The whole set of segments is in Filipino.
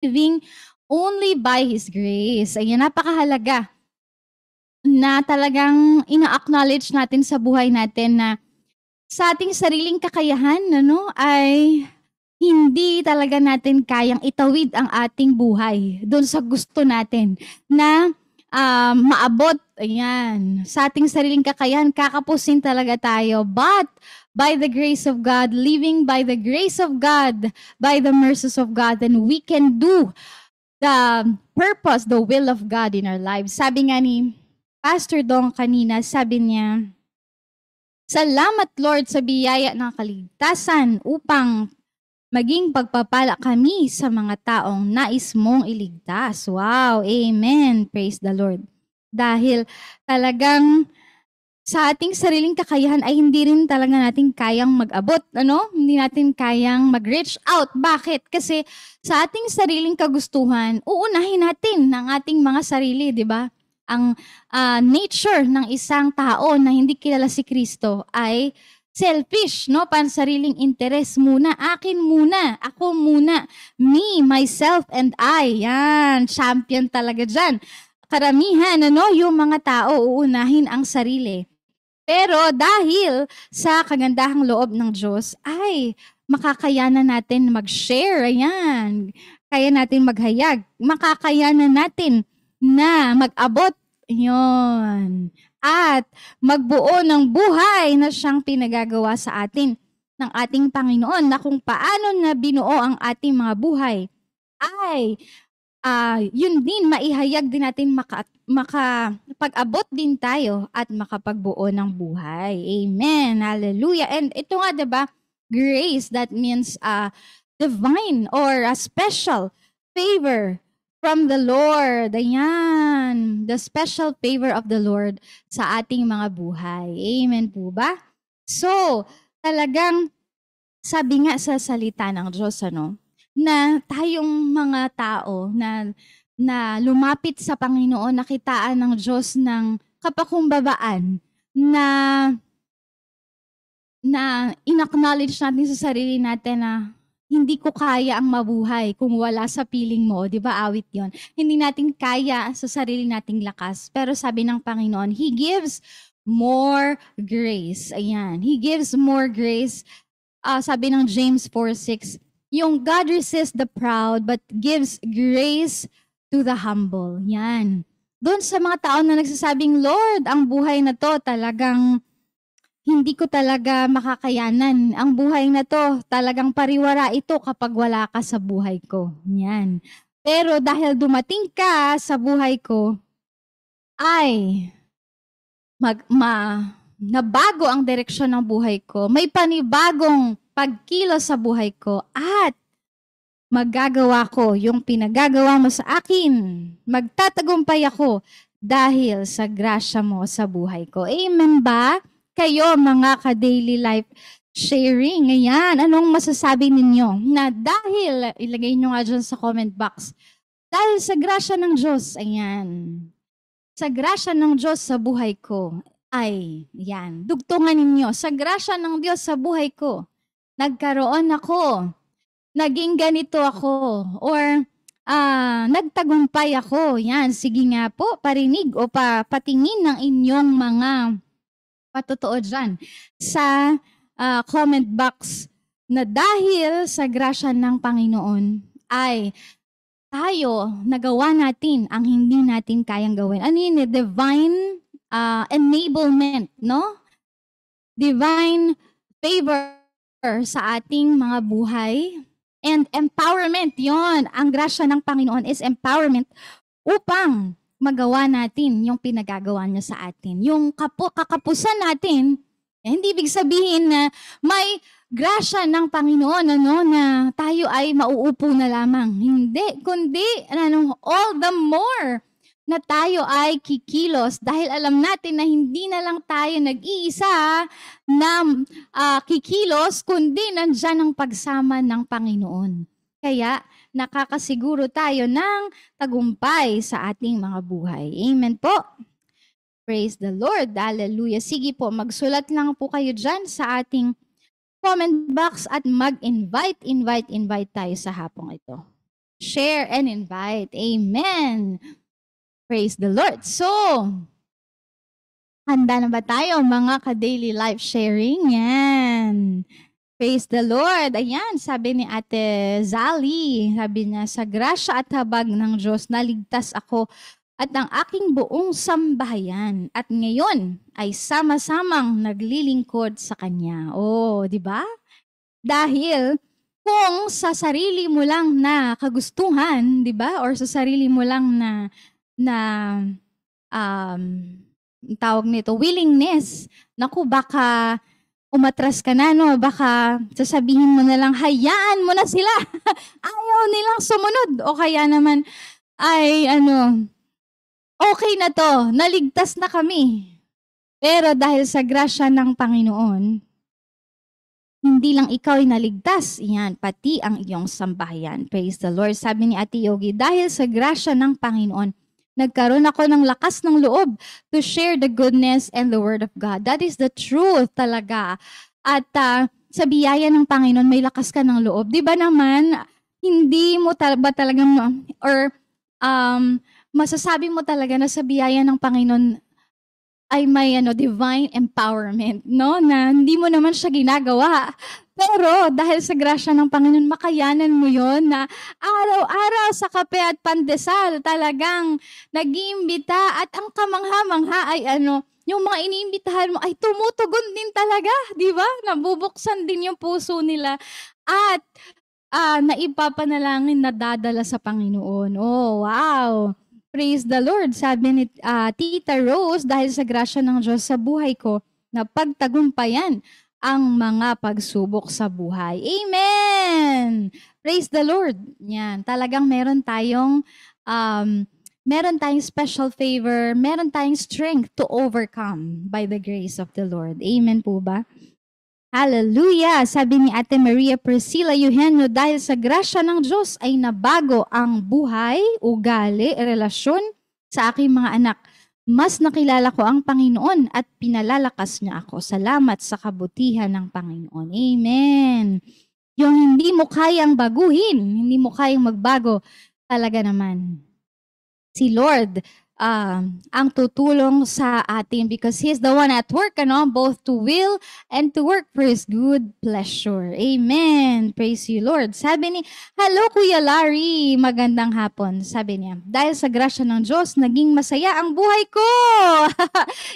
living only by His grace. Ayan, napakahalaga na talagang ina-acknowledge natin sa buhay natin na sa ating sariling kakayahan, ano, ay hindi talaga natin kayang itawid ang ating buhay doon sa gusto natin na maabot. Ayan. Sa ating sariling kakayahan, kakapusin talaga tayo. But by the grace of God, living by the grace of God, by the mercies of God, then we can do the purpose, the will of God in our lives. Sabi nga ni Pastor Dong kanina, sabi niya, salamat Lord sa biyaya ng kaligtasan upang maging pagpapala kami sa mga taong nais mong iligtas. Wow, amen. Praise the Lord. Dahil talagang sa ating sariling kakayahan ay hindi rin talaga natin kayang mag-abot, ano? Hindi natin kayang mag-reach out. Bakit? Kasi sa ating sariling kagustuhan, uunahin natin ng ating mga sarili, di ba? Ang nature ng isang tao na hindi kilala si Kristo ay selfish, no? Pansariling interes muna. Akin muna. Ako muna. Me, myself, and I. Yan. Champion talaga dyan. Karamihan, ano? Yung mga tao, uunahin ang sarili. Pero dahil sa kagandahang loob ng Diyos, ay makakayanan natin mag-share. Ayan. Kaya natin maghayag. Makakayanan natin na mag-abot. Yun. At magbuo ng buhay na siyang pinagagawa sa atin ng ating Panginoon na kung paano na binuo ang ating mga buhay ay yun din maihayag din natin makapag-abot din tayo at makapagbuo ng buhay. Amen. Hallelujah. And ito nga, diba, grace, that means divine or a special favor from the Lord. Ayan. The special favor of the Lord sa ating mga buhay. Amen po ba? So, talagang sabi nga sa salita ng Diyos, ano, na tayong mga tao na lumapit sa Panginoon, nakitaan ng Diyos ng kapakumbabaan na in-acknowledge natin sa sarili natin na hindi ko kaya ang mabuhay kung wala sa piling mo. Di ba awit yon? Hindi natin kaya sa sarili nating lakas. Pero sabi ng Panginoon, He gives more grace. Ayan. He gives more grace. Sabi ng James 4:6, yung God resists the proud but gives grace to the humble. Yan. Doon sa mga tao na nagsasabing, Lord, ang buhay na to talagang hindi ko talaga makakayanan. Ang buhay na to, talagang pariwara ito kapag wala ka sa buhay ko. Yan. Pero dahil dumating ka sa buhay ko, ay nabago ang direksyon ng buhay ko. May panibagong pagkilos sa buhay ko at magagawa ko yung pinagagawa mo sa akin. Magtatagumpay ako dahil sa grasya mo sa buhay ko. Amen ba? Kayo mga ka-daily life sharing, ayan, anong masasabi ninyo? Na dahil, ilagay nyo nga dyan sa comment box, dahil sa grasya ng Diyos, ayan, sa grasya ng Diyos sa buhay ko, ay, yan, dugtungan ninyo, sa grasya ng Diyos sa buhay ko, nagkaroon ako, naging ganito ako, or nagtagumpay ako, yan, sige nga po, parinig o patingin ng inyong mga patotoo dyan sa comment box na dahil sa grasya ng Panginoon ay tayo nagawa natin ang hindi natin kayang gawin. Ano yun? Divine enablement, no? Divine favor sa ating mga buhay and empowerment. Yon, ang grasya ng Panginoon is empowerment upang magawa natin yung pinagagawa niya sa atin. Yung kakapusan natin, hindi ibig sabihin na may grasya ng Panginoon, ano, na tayo ay mauupo na lamang. Hindi, kundi all the more na tayo ay kikilos dahil alam natin na hindi na lang tayo nag-iisa na kikilos, kundi nandyan ang pagsama ng Panginoon. Kaya nakakasiguro tayo ng tagumpay sa ating mga buhay. Amen po. Praise the Lord. Hallelujah. Sige po, magsulat lang po kayo dyan sa ating comment box at mag-invite tayo sa hapong ito. share, and invite. Amen. Praise the Lord. So, handa na ba tayo mga ka-daily life sharing? Yan. Praise the Lord. Ayan, sabi ni Ate Zali, sabi niya, sa grasya at habag ng Diyos, naligtas ako at ang aking buong sambahayan. At ngayon ay sama-samang naglilingkod sa Kanya. Oh, di ba? Dahil kung sa sarili mo lang na kagustuhan, di ba? Or sa sarili mo lang na tawag nito, willingness, naku, baka umatras ka na, no? Baka sasabihin mo na lang, hayaan mo na sila. Ayaw nilang sumunod. O kaya naman, ay okay na to, naligtas na kami. Pero dahil sa grasya ng Panginoon, hindi lang ikaw ay naligtas, yan, pati ang iyong sambahayan. Praise the Lord. Sabi ni Ate Yogi, dahil sa grasya ng Panginoon, nagkaroon ako ng lakas ng loob to share the goodness and the word of God. That is the truth talaga. At sa biyaya ng Panginoon, may lakas ka ng loob. Di ba naman, hindi mo ba talagang, or masasabi mo talaga na sa biyaya ng Panginoon ay may divine empowerment, no? Na hindi mo naman siya ginagawa. Pero dahil sa grasya ng Panginoon, makayanan mo yon na araw-araw sa kape at pandesal talagang nag-iimbita at ang kamangha-mangha ay yung mga iniimbitahan mo ay tumutugon din talaga, di ba? Nabubuksan din yung puso nila at naipapanalangin na dadala sa Panginoon. Oh, wow! Praise the Lord. Sabi ni Tita Rose, dahil sa grasya ng Diyos sa buhay ko, na pagtagumpayan ang mga pagsubok sa buhay. Amen! Praise the Lord. Yan. Talagang meron tayong special favor, meron tayong strength to overcome by the grace of the Lord. Amen po ba? Hallelujah! Sabi ni Ate Maria Priscilla Eugenio, dahil sa grasya ng Diyos ay nabago ang buhay, ugali, relasyon sa aking mga anak. Mas nakilala ko ang Panginoon at pinalalakas niya ako. Salamat sa kabutihan ng Panginoon. Amen! Yung hindi mo kayang baguhin, hindi mo kayang magbago, talaga naman. Si Lord, ang tutulong sa atin because He's the one at work, both to will and to work for His good pleasure. Amen. Praise you, Lord. Sabi ni, hello Kuya Larry, magandang hapon. Sabi niya, dahil sa grasya ng Diyos, naging masaya ang buhay ko.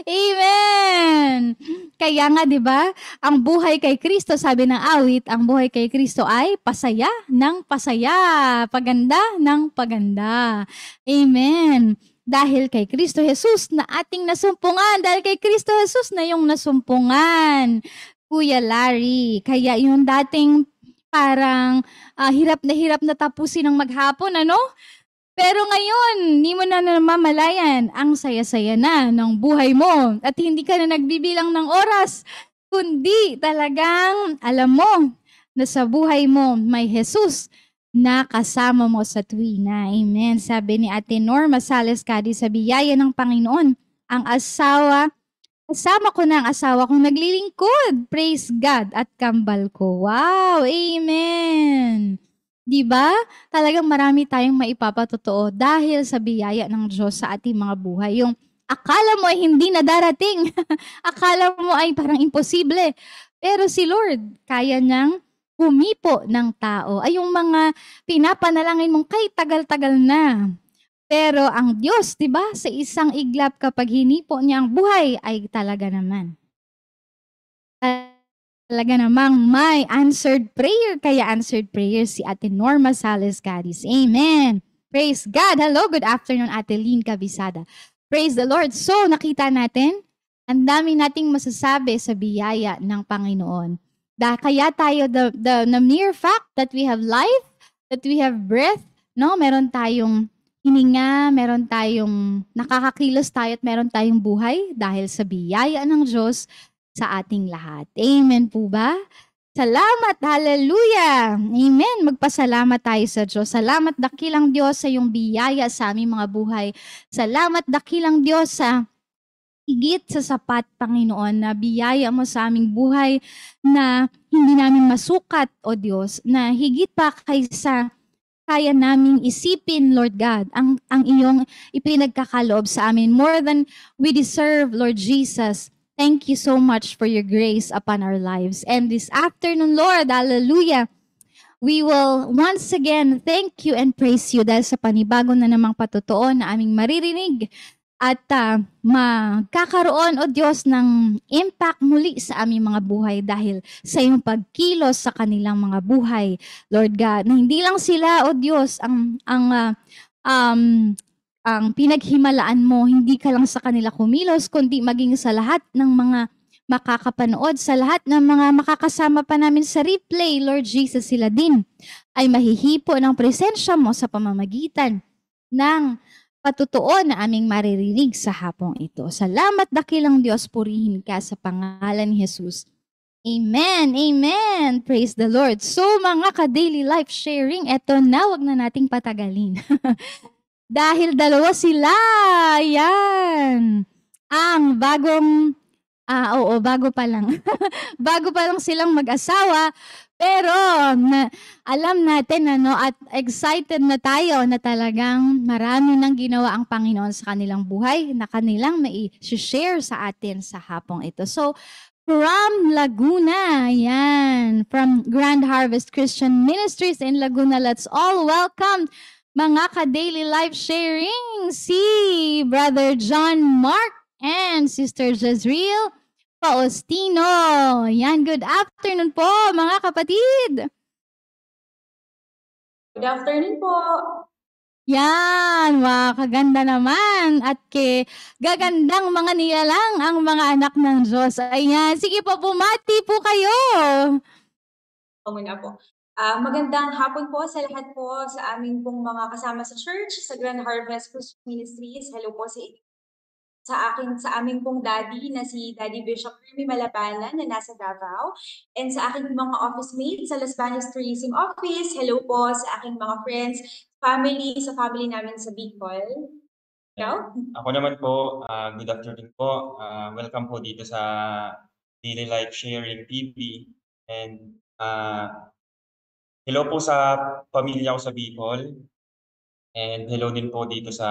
Amen. Kaya nga, di ba, ang buhay kay Kristo, sabi ng awit, ang buhay kay Kristo ay pasaya ng pasaya, paganda ng paganda. Amen. Dahil kay Kristo Jesus na ating nasumpungan. Dahil kay Kristo Jesus na yung nasumpungan, Kuya Larry. Kaya yung dating parang hirap na tapusin ng maghapon, Pero ngayon, hindi mo na namamalayan. Ang saya-saya na ng buhay mo. At hindi ka na nagbibilang ng oras. Kundi talagang alam mo na sa buhay mo may Jesus na kasama mo sa tuwina. Amen. Sabi ni Ate Norma Sales Cadi, sa biyaya ng Panginoon, kasama ko na ang asawa kong naglilingkod. Praise God at kambal ko. Wow! Amen! Diba? Talagang marami tayong maipapatotoo dahil sa biyaya ng Diyos sa ating mga buhay. Yung akala mo ay hindi na darating. Akala mo ay parang imposible. Pero si Lord, kaya niyang humipo ng tao. Ay yung mga pinapanalangin mong kay tagal-tagal na. Pero ang Diyos, di ba, sa isang iglap kapag hinipo niya ang buhay, ay talaga namang may answered prayer. Kaya answered prayer si Ate Norma Sales Gadis. Amen. Praise God. Hello, good afternoon, Ate Lynn Cabisada. Praise the Lord. So, nakita natin, ang dami nating masasabi sa biyaya ng Panginoon. Kaya tayo, the mere fact that we have life, that we have breath, meron tayong hininga, meron tayong nakakakilos tayo at meron tayong buhay dahil sa biyaya ng Diyos sa ating lahat. Amen po ba? Salamat, hallelujah! Amen! Magpasalamat tayo sa Diyos. Salamat dakilang Diyos sa iyong biyaya sa aming mga buhay. Salamat dakilang Diyos sa higit sa sapat, Panginoon, na biyaya mo sa aming buhay na hindi namin masukat, O Diyos, na higit pa kaysa kaya naming isipin, Lord God, ang iyong ipinagkakaloob sa amin. More than we deserve, Lord Jesus. Thank you so much for your grace upon our lives. And this afternoon, Lord, hallelujah, we will once again thank you and praise you dahil sa panibago na namang patotoo na aming maririnig at magkakaroon, O Diyos, ng impact muli sa aming mga buhay dahil sa iyong pagkilos sa kanilang mga buhay, Lord God, na hindi lang sila, O Diyos, ang pinaghimalaan mo, hindi ka lang sa kanila kumilos, kundi maging sa lahat ng mga makakapanood, sa lahat ng mga makakasama pa namin sa replay, Lord Jesus, sila din ay mahihipo ng presensya mo sa pamamagitan ng patotoo na aming maririnig sa hapong ito. Salamat dakilang Diyos, purihin ka sa pangalan ni Jesus. Amen, amen. Praise the Lord. So mga ka-daily life sharing, eto na, wag na nating patagalin. Dahil dalawa sila, yan. Ang bagong, bago pa lang. Bago pa lang silang mag-asawa, pero alam natin at excited na tayo na talagang marami nang ginawa ang Panginoon sa kanilang buhay na kanilang mai-share sa atin sa hapong ito. So, from Laguna, yan, from Grand Harvest Christian Ministries in Laguna, let's all welcome mga ka-daily life sharing si Brother John Mark and Sister Jezreel Faustino. Yan, good afternoon po mga kapatid. Good afternoon po. Yan, kaganda naman at gagandang mga nilalang ang mga anak ng Diyos. Ayan, sige po, bumati po kayo. Muna po. Magandang hapon po sa lahat po sa aming pong mga kasama sa church, sa Grand Harvest Christian Ministries. Hello po sa aming pong daddy na si Daddy Bishop Remy Malabanan na nasa Davao, and sa aking mga office mates sa Las Bañas Tourism Office. Hello po sa aking mga friends, sa family namin sa Bicol. Ikaw? Ako naman po, good afternoon po. Welcome po dito sa Daily Life Sharing TV. And hello po sa pamilya ko sa Bicol. And hello din po dito sa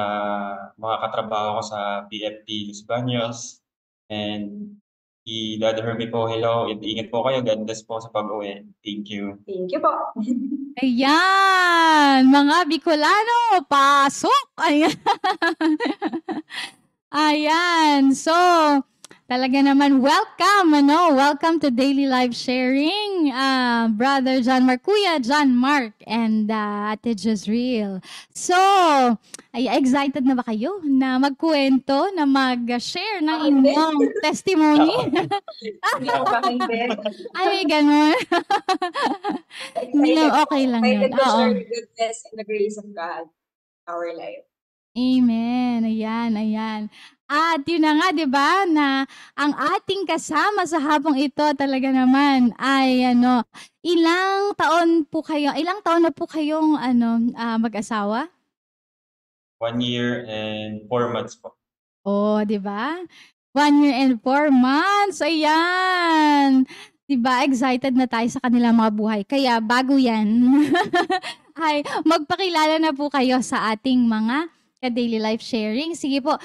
mga katrabaho ko sa BFP Los Baños. And si Dad Hermie po, hello. Ingat po kayo. God bless po sa pag-uwi. Thank you. Thank you po. Ayan, mga Bicolano, pasok! Ayan. Ayan, so talaga naman welcome to Daily Life Sharing, Brother John Mark, Kuya John Mark, and Ate Jezreel. So, excited na ba kayo na magkwento, na mag-share ng inyong testimony? Ay, ganun. Okay lang yun. Excited to share the goodness and the grace of God in our life. Amen. Ayan. At yun na nga, di ba, na ang ating kasama sa hapong ito talaga naman ay ilang taon na po kayong mag-asawa? 1 year and 4 months po. Oh, di ba? 1 year and 4 months. Ayan. Di ba, excited na tayo sa kanilang mga buhay. Kaya bago yan, ay magpakilala na po kayo sa ating mga ka-daily life sharing. Sige po,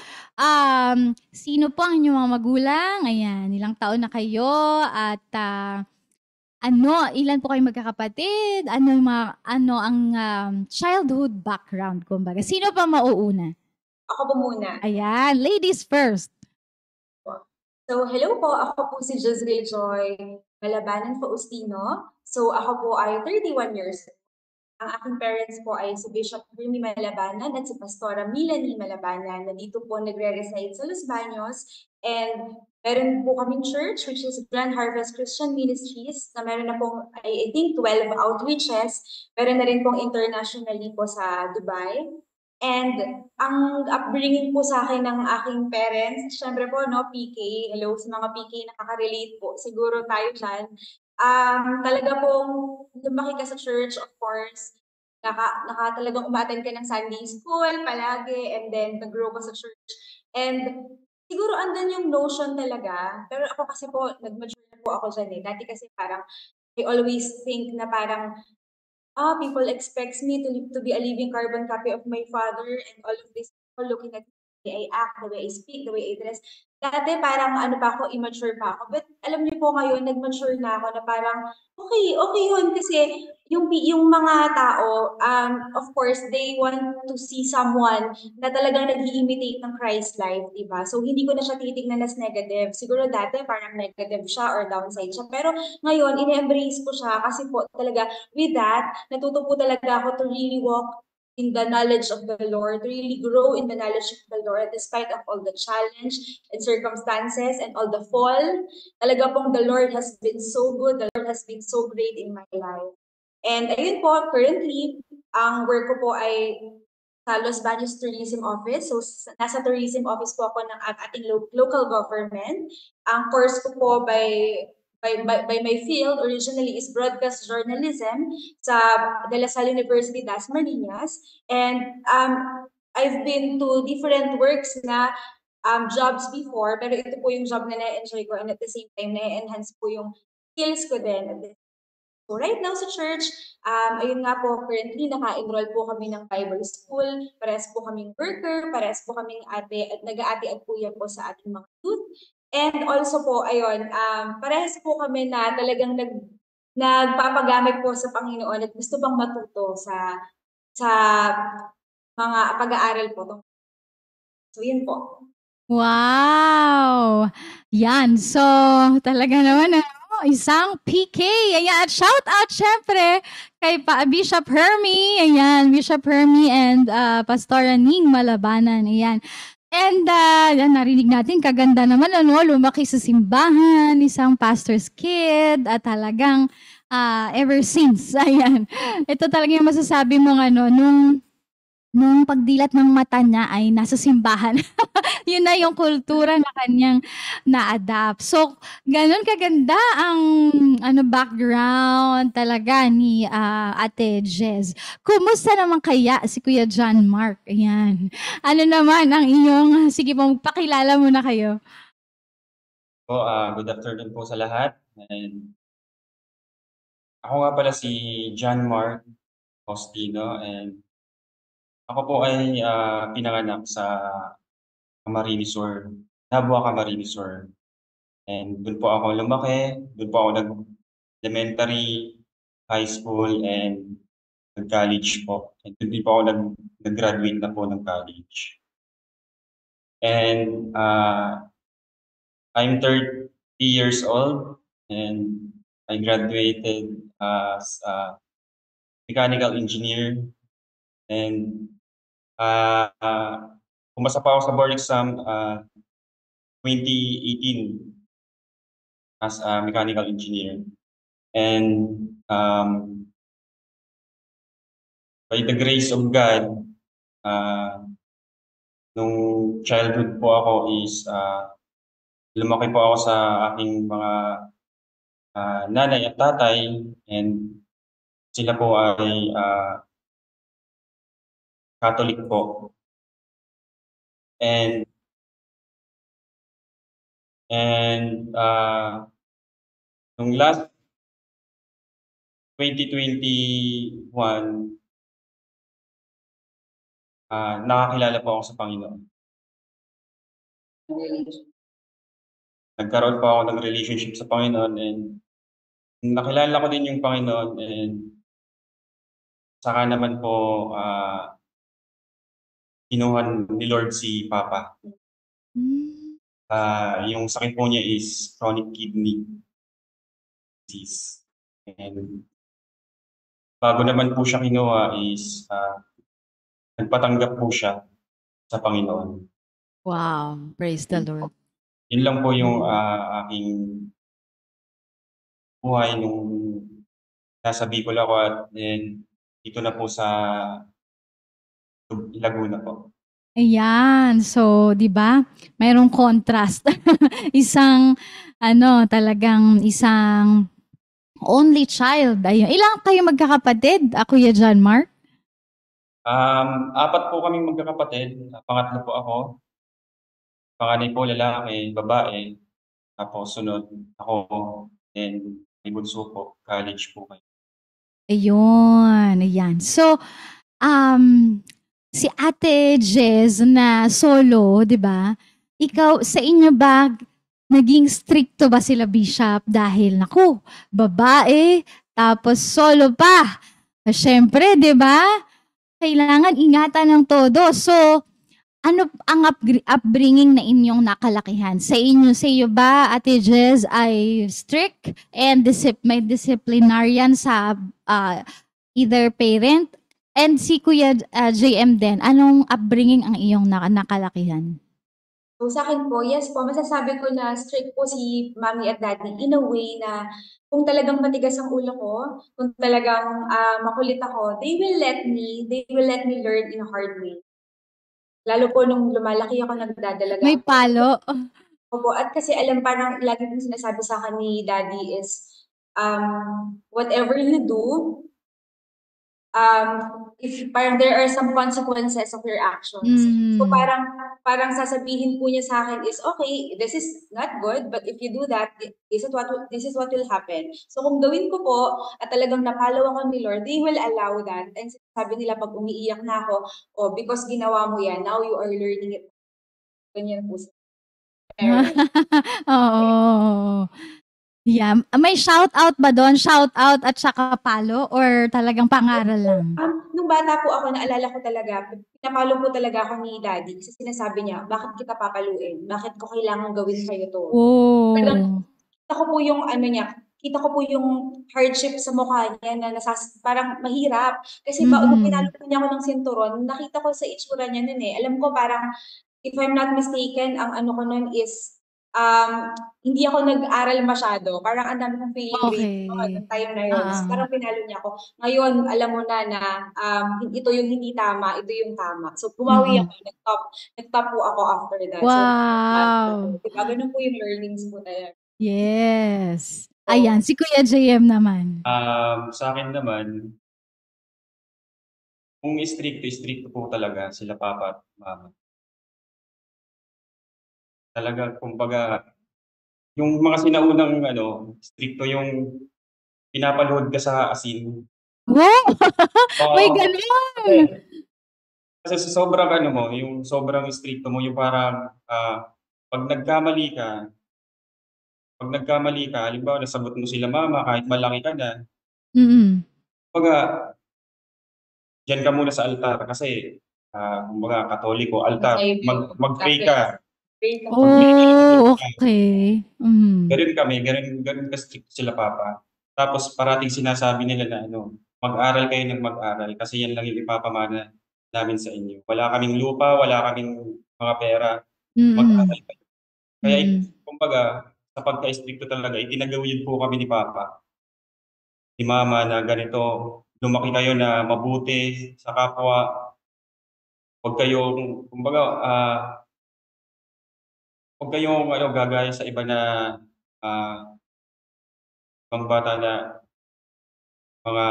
sino po ang inyong mga magulang? Ayan, ilang taon na kayo? At ilan po kayong magkakapatid? Ano ang childhood background, kumbaga? Sino pa mauuna? Ako po muna. Ayan, ladies first. So, hello po. Ako po si Jezreel Joy Malabanan Faustino. So, ako po ay 31 years old. Ang aking parents po ay si Bishop Remy Malabanan at si Pastora Melanie Malabanan. Nandito po nagre-reside sa Los Baños. And meron po kaming church, which is Grand Harvest Christian Ministries, na meron na pong, I think, 12 outreaches. Meron na rin pong internationally po sa Dubai. And ang upbringing po sa akin ng aking parents, syempre po, PK, hello sa mga PK nakaka-relate po, siguro tayo dyan. Talaga pong lumaki ka sa church, of course, talagang umattend ka ng Sunday school palagi, and then nag-grow ka sa church. And siguro andun yung notion talaga, pero ako kasi po, nag-mature po ako dyan eh. Dati kasi parang, I always think na parang, people expects me to be a living carbon copy of my father and all of this, people looking at the way I act, the way I speak, the way I dress. Dati parang ano pa ako, immature pa ako. But alam niyo po ngayon, nag-mature na ako na parang, okay yun kasi yung mga tao, of course, they want to see someone na talagang nag-i-imitate ng Christ life, di ba? So, hindi ko na siya titignan as negative. Siguro dati parang negative siya or downside siya. Pero ngayon, ini-embrace ko siya kasi po talaga, with that, natuto po talaga ako to really walk in the knowledge of the Lord, to really grow in the knowledge of the Lord despite of all the challenge and circumstances and all the fall. Talaga pong the Lord has been so good, the Lord has been so great in my life. And ayun po, currently, ang work ko po ay sa Los Baños Tourism Office. So, nasa tourism office po ako ng ating local government. Ang course ko po by my field originally is broadcast journalism sa De La Salle University, Dasmariñas. And I've been to different works na jobs before, pero ito po yung job na na-enjoy ko and at the same time na-enhance po yung skills ko din. So right now sa church, ayun nga po, currently naka-enroll po kami ng Bible School, parehas po kaming worker, parehas po kaming ate at nag-aati at kuya po sa ating mga youth. And also po, ayun, parehas po kami na talagang nagpapagamit po sa Panginoon at gusto bang matuto sa mga pag-aaral po. So yun po. Wow! Yan. So, talaga naman isang PK. Ayan. At shout out syempre kay Bishop Hermie. Ayan. Bishop Hermie and Pastora Ning Malabanan. Ayan. And yan, narinig natin, kaganda naman, lumaki sa simbahan, isang pastor's kid, at talagang ever since, ayan. Ito talaga yung masasabi mong nung pagdilat ng mata niya ay nasa simbahan. Yun na yung kultura na kanyang na-adapt. So, ganun kaganda ang background talaga ni Ate Jez. Kumusta naman kaya si Kuya John Mark? Ayan. Ano naman ang iyong, sige po, magpakilala muna kayo. Good afternoon po sa lahat. And ako nga pala si John Mark Faustino and ako po ay pinanganak sa Camarines Sur, Nabua, Camarines Sur. And doon po ako lumaki, doon po ako nag-elementary, high school, and nag-college po. And doon din po ako nag-graduate na po ng college. And I'm 30 years old and I graduated as a mechanical engineer and pumasa pa ako sa board exam 2018 as a mechanical engineer. And by the grace of God, nung childhood po ako is lumaki po ako sa aking mga nanay at tatay and sila po ay Catholic po. And nung last 2021, nakakilala po ako sa Panginoon. Nagkaroon po ako ng relationship sa Panginoon and nakilala ko din yung Panginoon and saka naman po kinuha ni Lord si Papa. Yung sakit po niya is chronic kidney disease. And bago naman po siya kinuha is nagpatanggap po siya sa Panginoon. Wow, praise the Lord. Yun lang po yung aking buhay nung nasa Bicol ako at then dito na po sa Laguna po. Ayan. So, 'di ba? Mayroong contrast. Isang talagang isang only child. Ayun. Ilang kayo magkakapatid? Kuya John Mark? 4 po kaming magkakapatid. Pangatlo po ako. Panganay po lalaki, babae. Tapos sunod ako, then may bunso po, college po kayo. Ayun, ayan. So, si Ate Jez na solo, 'di ba? Ikaw, sa inyo ba, naging stricto ba sila Bishop dahil naku, babae, tapos solo pa. Siyempre, 'di ba? Kailangan ingatan ng todo. So, ano ang upbringing na inyong nakalakihan? Sa iyo ba, Ate Jez, ay strict and may disciplinarian sa either parent? And si Kuya JM din, anong upbringing ang iyong nakalakihan? So sa akin po, yes po, masasabi ko na strict po si mommy at daddy in a way na kung talagang matigas ang ulo ko, kung talagang makulit ako, they will let me learn in a hard way. Lalo po nung lumalaki ako, nagdadalaga May ako. palo. Opo, at kasi alam, parang lagi kong sinasabi sa akin ni daddy is, whatever you do, if parang there are some consequences of your actions. So parang sasabihin po niya sa akin is, okay, this is not good, but if you do that, this is what will happen. So kung gawin ko po at talagang napalo ako ni Lord, they will allow that. And sabi nila pag umiiyak na ako, oh, because ginawa mo yan, now you are learning it. Ganyan po sa parents. Oo. Yeah. May shout out ba doon? Shout out at saka palo or talagang pangaral lang? Nung bata po ako, naalala ko talaga, pinapalo po talaga ako ni daddy kasi sinasabi niya, bakit kita papaluin? Bakit ko kailangan gawin sa'yo to? Oh. Kita ko po yung ano niya, kita ko po yung hardship sa mukha niya na parang mahirap. Kasi nung pinalo po niya ako ng sinturon, nakita ko sa itsura niya nun eh. Alam ko parang, if I'm not mistaken, ang ano ko nun is, hindi ako nag-aral masyado. Parang ang dami kong failing grade noon, time na yun. So, parang pinalo niya ako. Ngayon, alam mo na ito yung hindi tama, ito yung tama. So, bumawi ako, nag-top po ako after that. Wow. So, diba, ganun po yung learnings po talaga. Yes. Ayan, si Kuya JM naman. Sa akin naman, kung stricto po talaga sila papa at mama. Talaga, kumbaga, yung mga sinaunang stricto yung pinapalood ka sa asin. Wow! May Oo. ganun! Kasi sa sobrang yung sobrang stricto mo, yung parang pag nagkamali ka, halimbawa nasabot mo sila mama kahit malaki ka na, kumbaga, diyan ka muna sa altar kasi kumbaga Katoliko, altar, mag-pray ka. Oh, okay. Ganun ka-strict sila papa. Tapos parating sinasabi nila na mag-aral kayo ng mag-aral kasi yan lang yung ipapamana namin sa inyo. Wala kaming lupa, wala kaming mga pera, mag-aral kayo. Kaya kumbaga, sa pagka-stricto talaga, itinagawid po kami ni papa, ni mama na ganito, lumaki kayo na mabuti sa kapwa. Huwag kayong, kumbaga, huwag kayong gagaya sa iba na mga bata na mga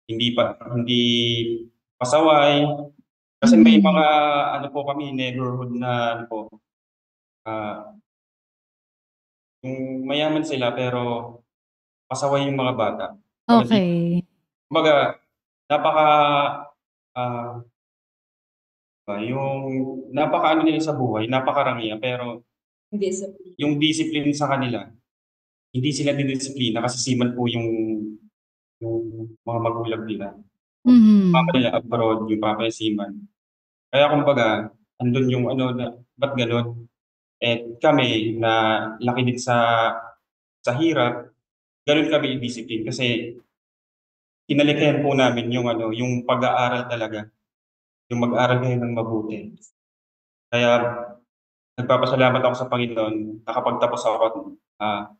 hindi pasaway. Kasi may mga po kami neighborhood na yung mayaman sila pero pasaway yung mga bata. Okay. Kumbaga, napaka yung napaka nila sa buhay, napakarangyang pero yung discipline sa kanila, hindi sila didisiplina kasi siman po yung mga magulang nila. Papa nila abroad, yung papa niya seaman. Kaya kumbaga, andun yung na, ba't ganun? Kami na laki din sa hirap, ganun kami yung discipline kasi kinalikihan po namin yung yung pag-aaral talaga. Yung mag-aral kayo ng mabuti. Kaya nagpapasalamat ako sa Panginoon, nakapagtapos ako at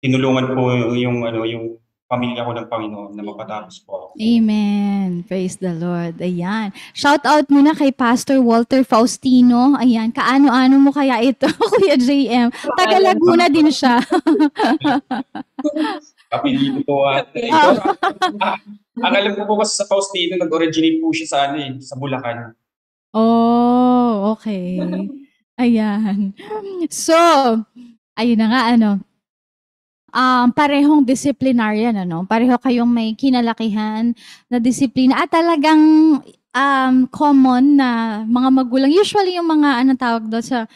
tinulungan po yung pamilya ko ng Panginoon na mapatapos po ako. Amen. Praise the Lord. Ayan. Shout out muna kay Pastor Walter Faustino. Ayan. Kaano-ano mo kaya ito, Kuya JM? Taga Laguna din siya. Kapilito po ang alam ko po kasi sa Faustino, nag-originate po siya sa Bulacan. Oh, okay. Ayan. So, ayun na nga parehong disciplinarian, ano? Pareho kayong may kinalakihan na disiplina at talagang common na mga magulang. Usually yung mga anong tawag doon sa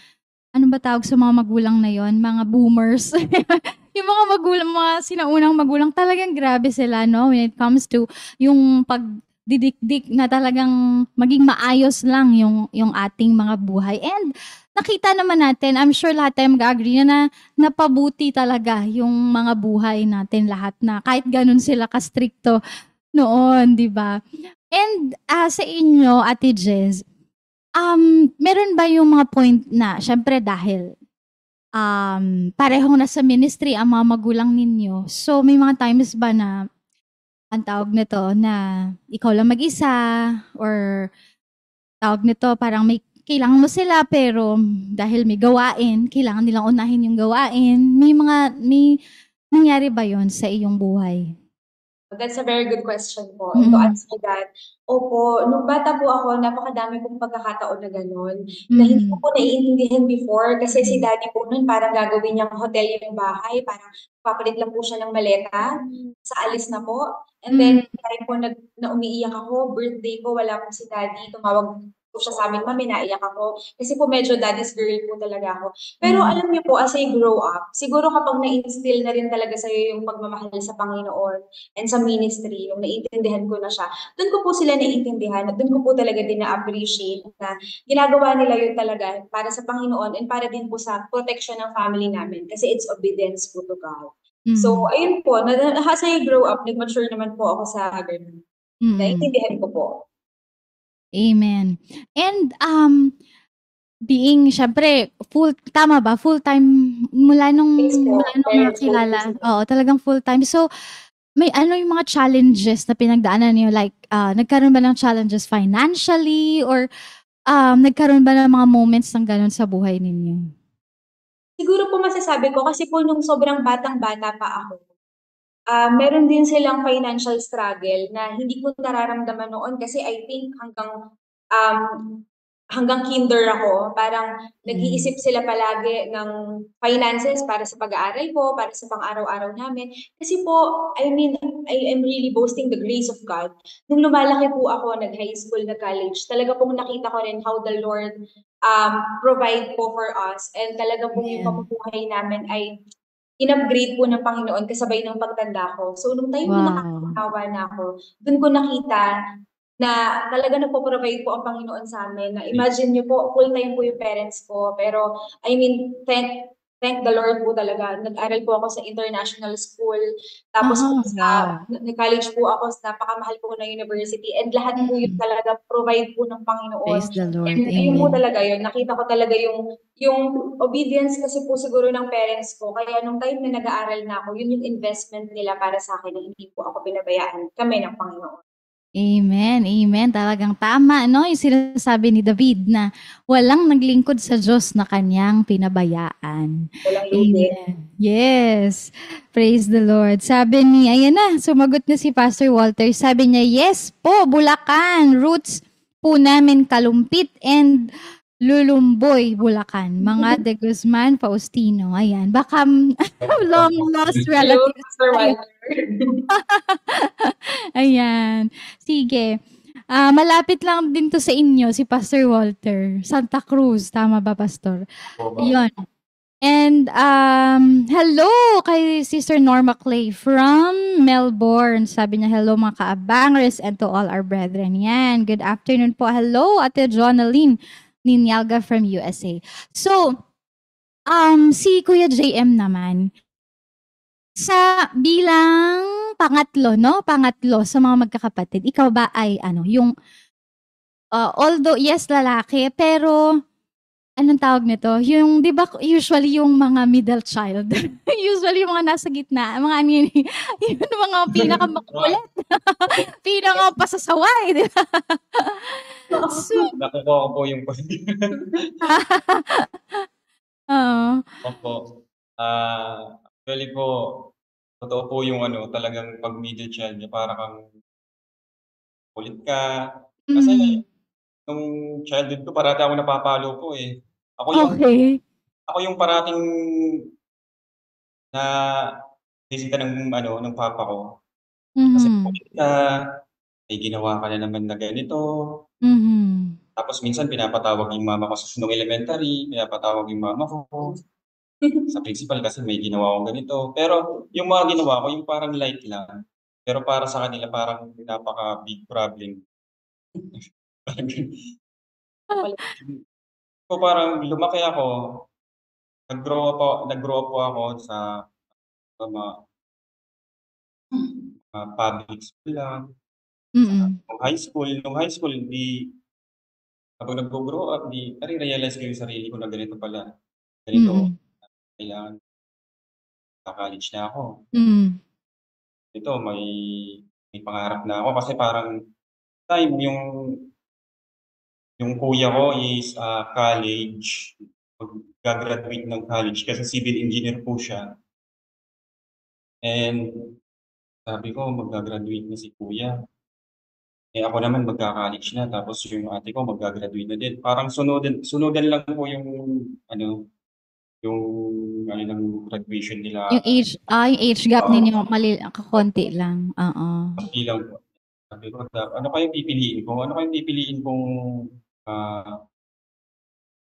ano ba tawag sa mga magulang na yon? Mga boomers. Yung mga magulang, mga sinaunang magulang, talagang grabe sila, no? When it comes to yung pagdidikdik na talagang maging maayos lang yung ating mga buhay. And nakita naman natin, I'm sure lahat tayo mag-agree na napabuti talaga yung mga buhay natin lahat na kahit ganun sila ka-stricto noon, di ba? And sa inyo, Ate Jez, meron ba yung mga point na, syempre dahil parehong nasa ministry ang mga magulang ninyo. So, may mga times ba na, ang tawag nito, na ikaw lang mag-isa or tawag nito, parang may kailangan mo sila pero dahil may gawain, kailangan nilang unahin yung gawain. May nangyari ba yon sa iyong buhay? That's a very good question po. And to answer that, opo, nung bata po ako, napakadami pong pagkakataon na gano'n, na hindi ko po naiintindihan before kasi si daddy po nun parang gagawin niyang hotel yung bahay, parang papalit lang po siya ng maleta, sa alis na po. And then, time po na umiiyak ako, birthday ko, wala po si daddy, tumawag po siya sa amin, mami, naiyak ako. Kasi po medyo daddy's girl po talaga ako. Pero alam niyo po, as I grow up, siguro kapag na-instill na rin talaga sa'yo yung pagmamahal sa Panginoon, and sa ministry, yung naiintindihan ko na siya, doon ko po sila naiintindihan at doon ko po talaga din na-appreciate na ginagawa nila yun talaga para sa Panginoon and para din po sa protection ng family namin kasi it's obedience po to God. So, ayun po, as I grow up, nag-mature naman po ako sa ganun. Naiintindihan ko po. Amen. And being syempre tama ba? Full-time mula nung Yes po, parents po nakilala. sila. Oo, talagang full-time. So, may ano yung mga challenges na pinagdaanan niyo? Like, nagkaroon ba ng challenges financially or nagkaroon ba ng mga moments ng gano'n sa buhay ninyo? Siguro po masasabi ko kasi po nung sobrang batang-bata pa ako, meron din silang financial struggle na hindi ko nararamdaman noon kasi I think hanggang kinder ako, parang nag-iisip sila palagi ng finances para sa pag-aaral ko, para sa pang-araw-araw namin. Kasi po, I mean, I am really boasting the grace of God. Nung lumalaki po ako, nag-high school, nag-college, talaga pong nakita ko rin how the Lord provide po for us. And talaga pong yung pamumuhay namin ay in-upgrade po ng Panginoon kasabay ng pagtanda ko. So, nung time na nakakatawa na ako, dun ko nakita na talaga nagpo-provide po ang Panginoon sa amin. Na imagine niyo po, full-time po yung parents ko. Pero, I mean, thank the Lord po talaga. Nag-aral po ako sa international school. Tapos po nag-college po ako sa napakamahal po na university. And lahat po yun talaga provide po ng Panginoon. Praise the Lord. And ayun po talaga yun. Nakita ko talaga yung obedience kasi po siguro ng parents ko. Kaya nung time na nag-aaral na ako, yun yung investment nila para sa akin na hindi po ako pinabayaan kami ng Panginoon. Amen, amen. Talagang tama, no? Yung sinasabi ni David na walang naglingkod sa Diyos na kanyang pinabayaan. Walang lugi. Amen. Yes. Praise the Lord. Sabi ni, ayan na, sumagot na si Pastor Walter. Sabi niya, yes po, Bulacan. Roots po namin Kalumpit and Lulumboy, Bulacan. Mga de Guzman, Faustino. Ayan. Baka long lost relatives. Pastor Walter. Ayan. Sige. Malapit lang din to sa inyo, si Pastor Walter. Santa Cruz. Tama ba, Pastor? Yun. And hello kay Sister Norma Clay from Melbourne. Sabi niya, hello mga kaabangers and to all our brethren. Yan. Good afternoon po. Hello, Ate Jonaline Ninyalga from USA. So, si Kuya JM naman, sa bilang pangatlo, no? Pangatlo sa mga magkakapatid. Ikaw ba ay yung although yes lalaki, pero anong tawag nito? Yung 'di ba usually yung mga middle child. Usually yung mga nasa gitna, mga ano yun, yung mga pinakamakulit. Pinakapasasaway, di ba? So, Nakukuha ko po yung Opo. Actually po, totoo po yung talagang pag middle child niya para kang kulit ka. Kasi nung childhood ko parati ako napapalo po eh. Ako yung parating na bisita ng papa ko. Kasi Mhm. kulit ka, may ginawa ka na naman na ganito. Mhm. Tapos minsan pinapatawag yung mama ko nung elementary, pinapatawag yung mama ko sa principal kasi may ginawa akong ganito. Pero yung mga ginawa ko, yung parang light lang. Pero para sa kanila parang napaka-big problem. Parang ganun. So parang lumaki ako, nag-grow up po ako sa mga public school lang. Mm. Nung high school, habang naggo-grow up, nare-realize ko yung sarili ko na ganito pala. Ganito, Mm. kailangan ka-college na ako. Mm. Ito may pangarap na ako kasi parang time yung kuya ko is college, magga-graduate ng college kasi civil engineer po siya. And sabi ko magga-graduate na si kuya. Eh ako naman magka-college na tapos yung ate ko magga-graduate na din. Parang sunudan lang po ano, yung ano ng graduation nila. Yung age gap Oo, ninyo kakonti lang, oo. konti lang po. Sabi ko, ano kayang pipiliin ko? Ano kayang pipiliin kong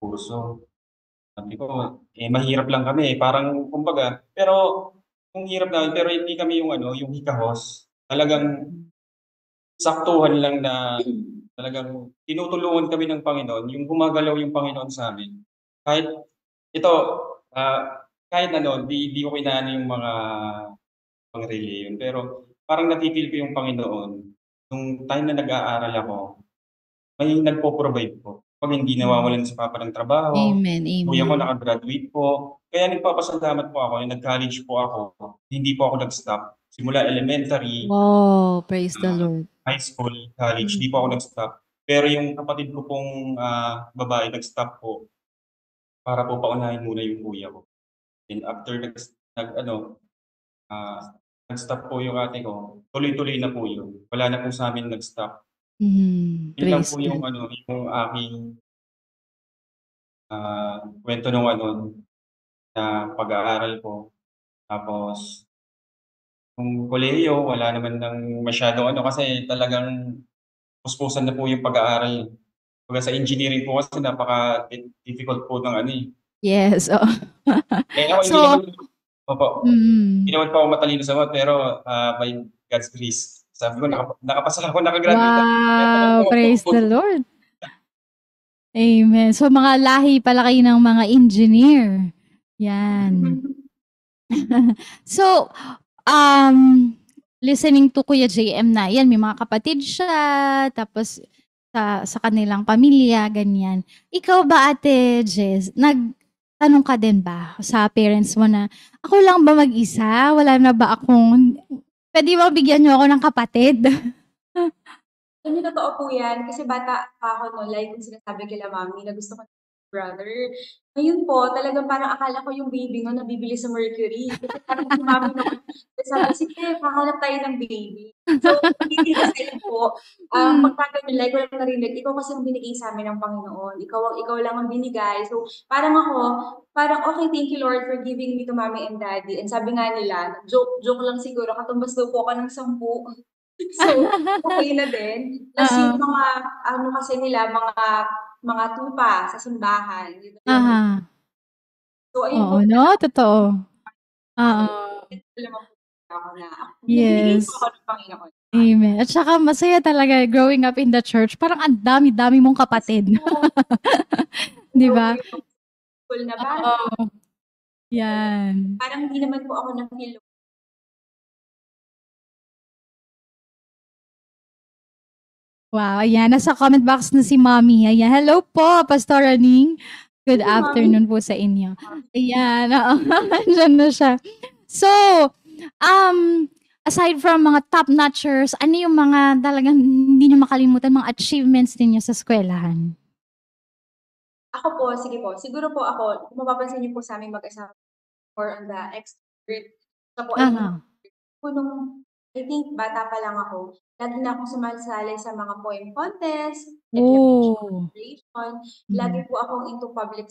kurso? Sabi ko, mahirap lang kami. Parang, kumbaga, pero, yung hirap namin, pero hindi kami yung hikahos. Talagang, saktuhan lang na, talagang, tinutulungan kami ng Panginoon, yung gumagalaw yung Panginoon sa amin. Kahit, ito, kahit di ko inaano yung mga pang-reliyon, pero, parang napipil ko yung Panginoon, nung time na nag-aaral ako, may nagpo-provide po. 'Pag hindi Mm. nawawalan si papa ng trabaho, Amen, kuya ko amen. naka-graduate po. Kaya nagpapasalamat po ako na nag-college po ako, hindi po ako nag-stop. Simula elementary, Wow, praise the Lord. high school, college, Mm. di po ako nag-stop. Pero yung kapatid ko pong, babae nag-stop po, para po paunahin muna yung kuya ko. Then after nag-ano, ah, nag-stop po yung ate ko, tuloy-tuloy na po yun. Wala na po sa'min nag-stop. Yun lang Praise po God. yung aking kuwento nung na pag-aaral ko. Tapos nung kolehiyo wala naman ng masyadong kasi talagang puspusan na po yung pag-aaral. Kumbaga sa engineering po kasi napaka-difficult po ng Yes, oo. ako hindi naman So opo, hindi mm. naman po ako matalino sa math pero, by God's grace, sabi ko nakapasa ako, naka-graduate ako, kumpleto na Wow, po ako. praise the Lord. Amen. So mga lahi pala kayo ng mga engineer. Yan. So, listening to Kuya JM na, yan may mga kapatid siya, tapos sa kanilang pamilya, ganyan. Ikaw ba, Ate Jess, nagtanong ka din ba sa parents mo na, ako lang ba mag-isa? Wala na ba pwede ba bigyan niyo ako ng kapatid? Alam niyo, totoo po yan. Kasi bata pa ako no'n, like yung sinasabi kila mami na gusto ko ng brother. Ngayon po, talagang parang akala ko yung baby ko nabibili sa Mercury. Kasi parang si mami naman, sabi, sige, hahanap tayo ng baby. So, hindi kasi po, Hmm. pagka ganun, like, walang narinig, ikaw kasi ang binigay sa amin ng Panginoon. Ikaw lang ang binigay. So, parang okay, thank you Lord for giving me to mommy and daddy. And sabi nga nila, joke lang siguro, katumbas daw po ako ng 10. So, okey na din. Plus yung Oo. mga kasi nila, mga tupa sa simbahan, yun yung Aha. so ayun po Oo 'no, totoo. Oo. sa'kin. Naman po ako na binigyan po Yes. ako ng Panginoon. Amen. At saka masaya talaga growing up in the church, parang ang dami-dami mong Yes kapatid. po, 'Di ikaw po ba? yung school na bata, Oo, 'yan. parang hindi naman po ako na-feel Wow, ayan nasa comment box na si mommy, ayan. Hello po, Pastor Aning. Good si mommy. afternoon po sa inyo. Ayan, oo, andiyan na siya. So, aside from mga top-notchers, ano yung mga talagang hindi niyo makalimutan, mga achievements ninyo sa eskuwelahan? Ako po, sige po, siguro po ako, kung mapapansin niyo po sa'ming mag-asawa, more on the extrovert. Siya po ay Aha. po nung I think bata pa lang ako, lagi na akong sumasali sa mga poem contest, declamation, Oh. oration, lagi Mm. po akong into public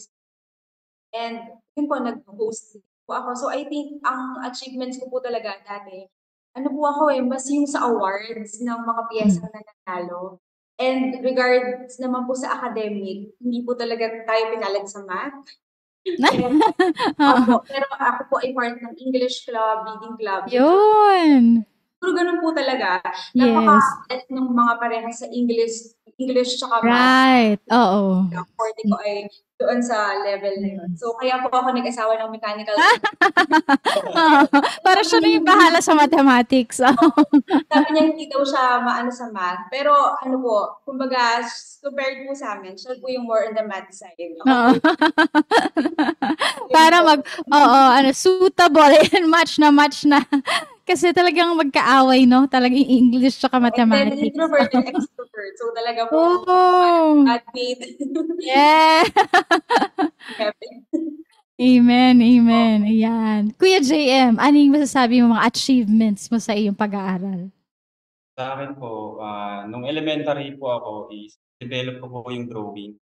and yun po nag-host. po ako. So I think ang achievements ko po talaga dati, ano po ako mas yung sa awards ng mga piyesang nananalo. And regards naman po sa academic, hindi po talaga tayo pinalad sa math. Oo. Pero ako po ay part ng English club, reading club. Yun. Pero ganun po talaga. Yes. Napaka-at ng mga parehas sa English tsaka math. Right. Oo. Ang forte ko ay doon sa level na yun. So, kaya po ako nag-asawa ng mechanical. Oo. Para siya na yung bahala sa mathematics. Sabi niya hindi daw siya maano sa math. Pero ano po, kumbaga, compared po sa amin, siya po yung more on the math side. Oo. Para suitable and match na. Kasi talagang magkaaway, no? Talagang English tsaka And then mathematics. introvert and extrovert. So talaga po, Oh. admit. Yeah. Amen. Ayan. Kuya JM, ano yung masasabi mo mga achievements mo sa iyong pag-aaral? Sa akin po, nung elementary po ako is develop ko po yung drawing.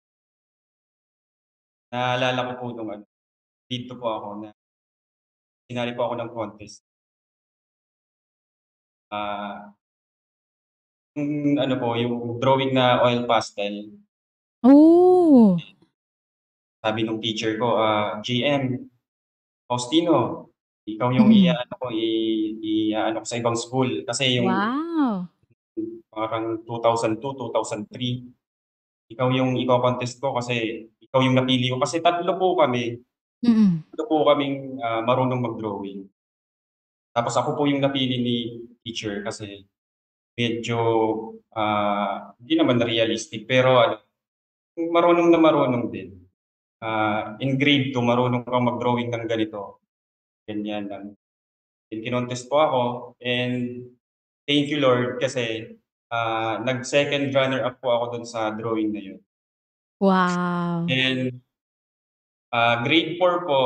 Naalala ko po nung dito po ako na sinali po ako ng contest. Yung po, yung drawing na oil pastel. Oh. Sabi nung teacher ko, GM, Faustino, ikaw yung i-ano ko sa ibang school. Kasi yung Wow. parang 2002, 2003, ikaw yung iko-contest ko kasi ikaw yung napili ko. Kasi tatlo po kaming marunong mag-drawing. Tapos ako po yung napili ni teacher kasi medyo hindi naman realistic pero marunong din. In grade 2, marunong kang mag-drawing ng ganito. Ganyan lang. Kinontest po ako and thank you Lord kasi nag-second runner-up po ako dun sa drawing na yun. Wow. And grade 4 po,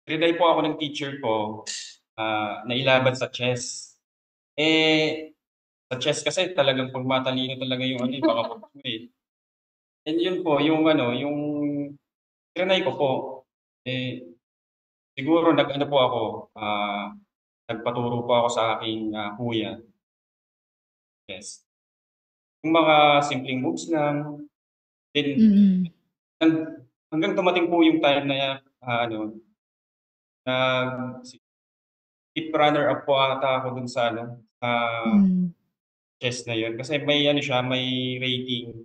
trinay po ako ng teacher ko na ilaban sa chess. Sa chess kasi talagang pag matalino talaga yung baka mo eh. And yun po, yung trinay ko po, siguro nag-ano po ako, nagpaturo po ako sa aking kuya. Yes. Yung mga simpleng moves lang. Then, hanggang dumating po yung time na fifth runner-up po ata ako dun sa chess na yun. Kasi may may rating.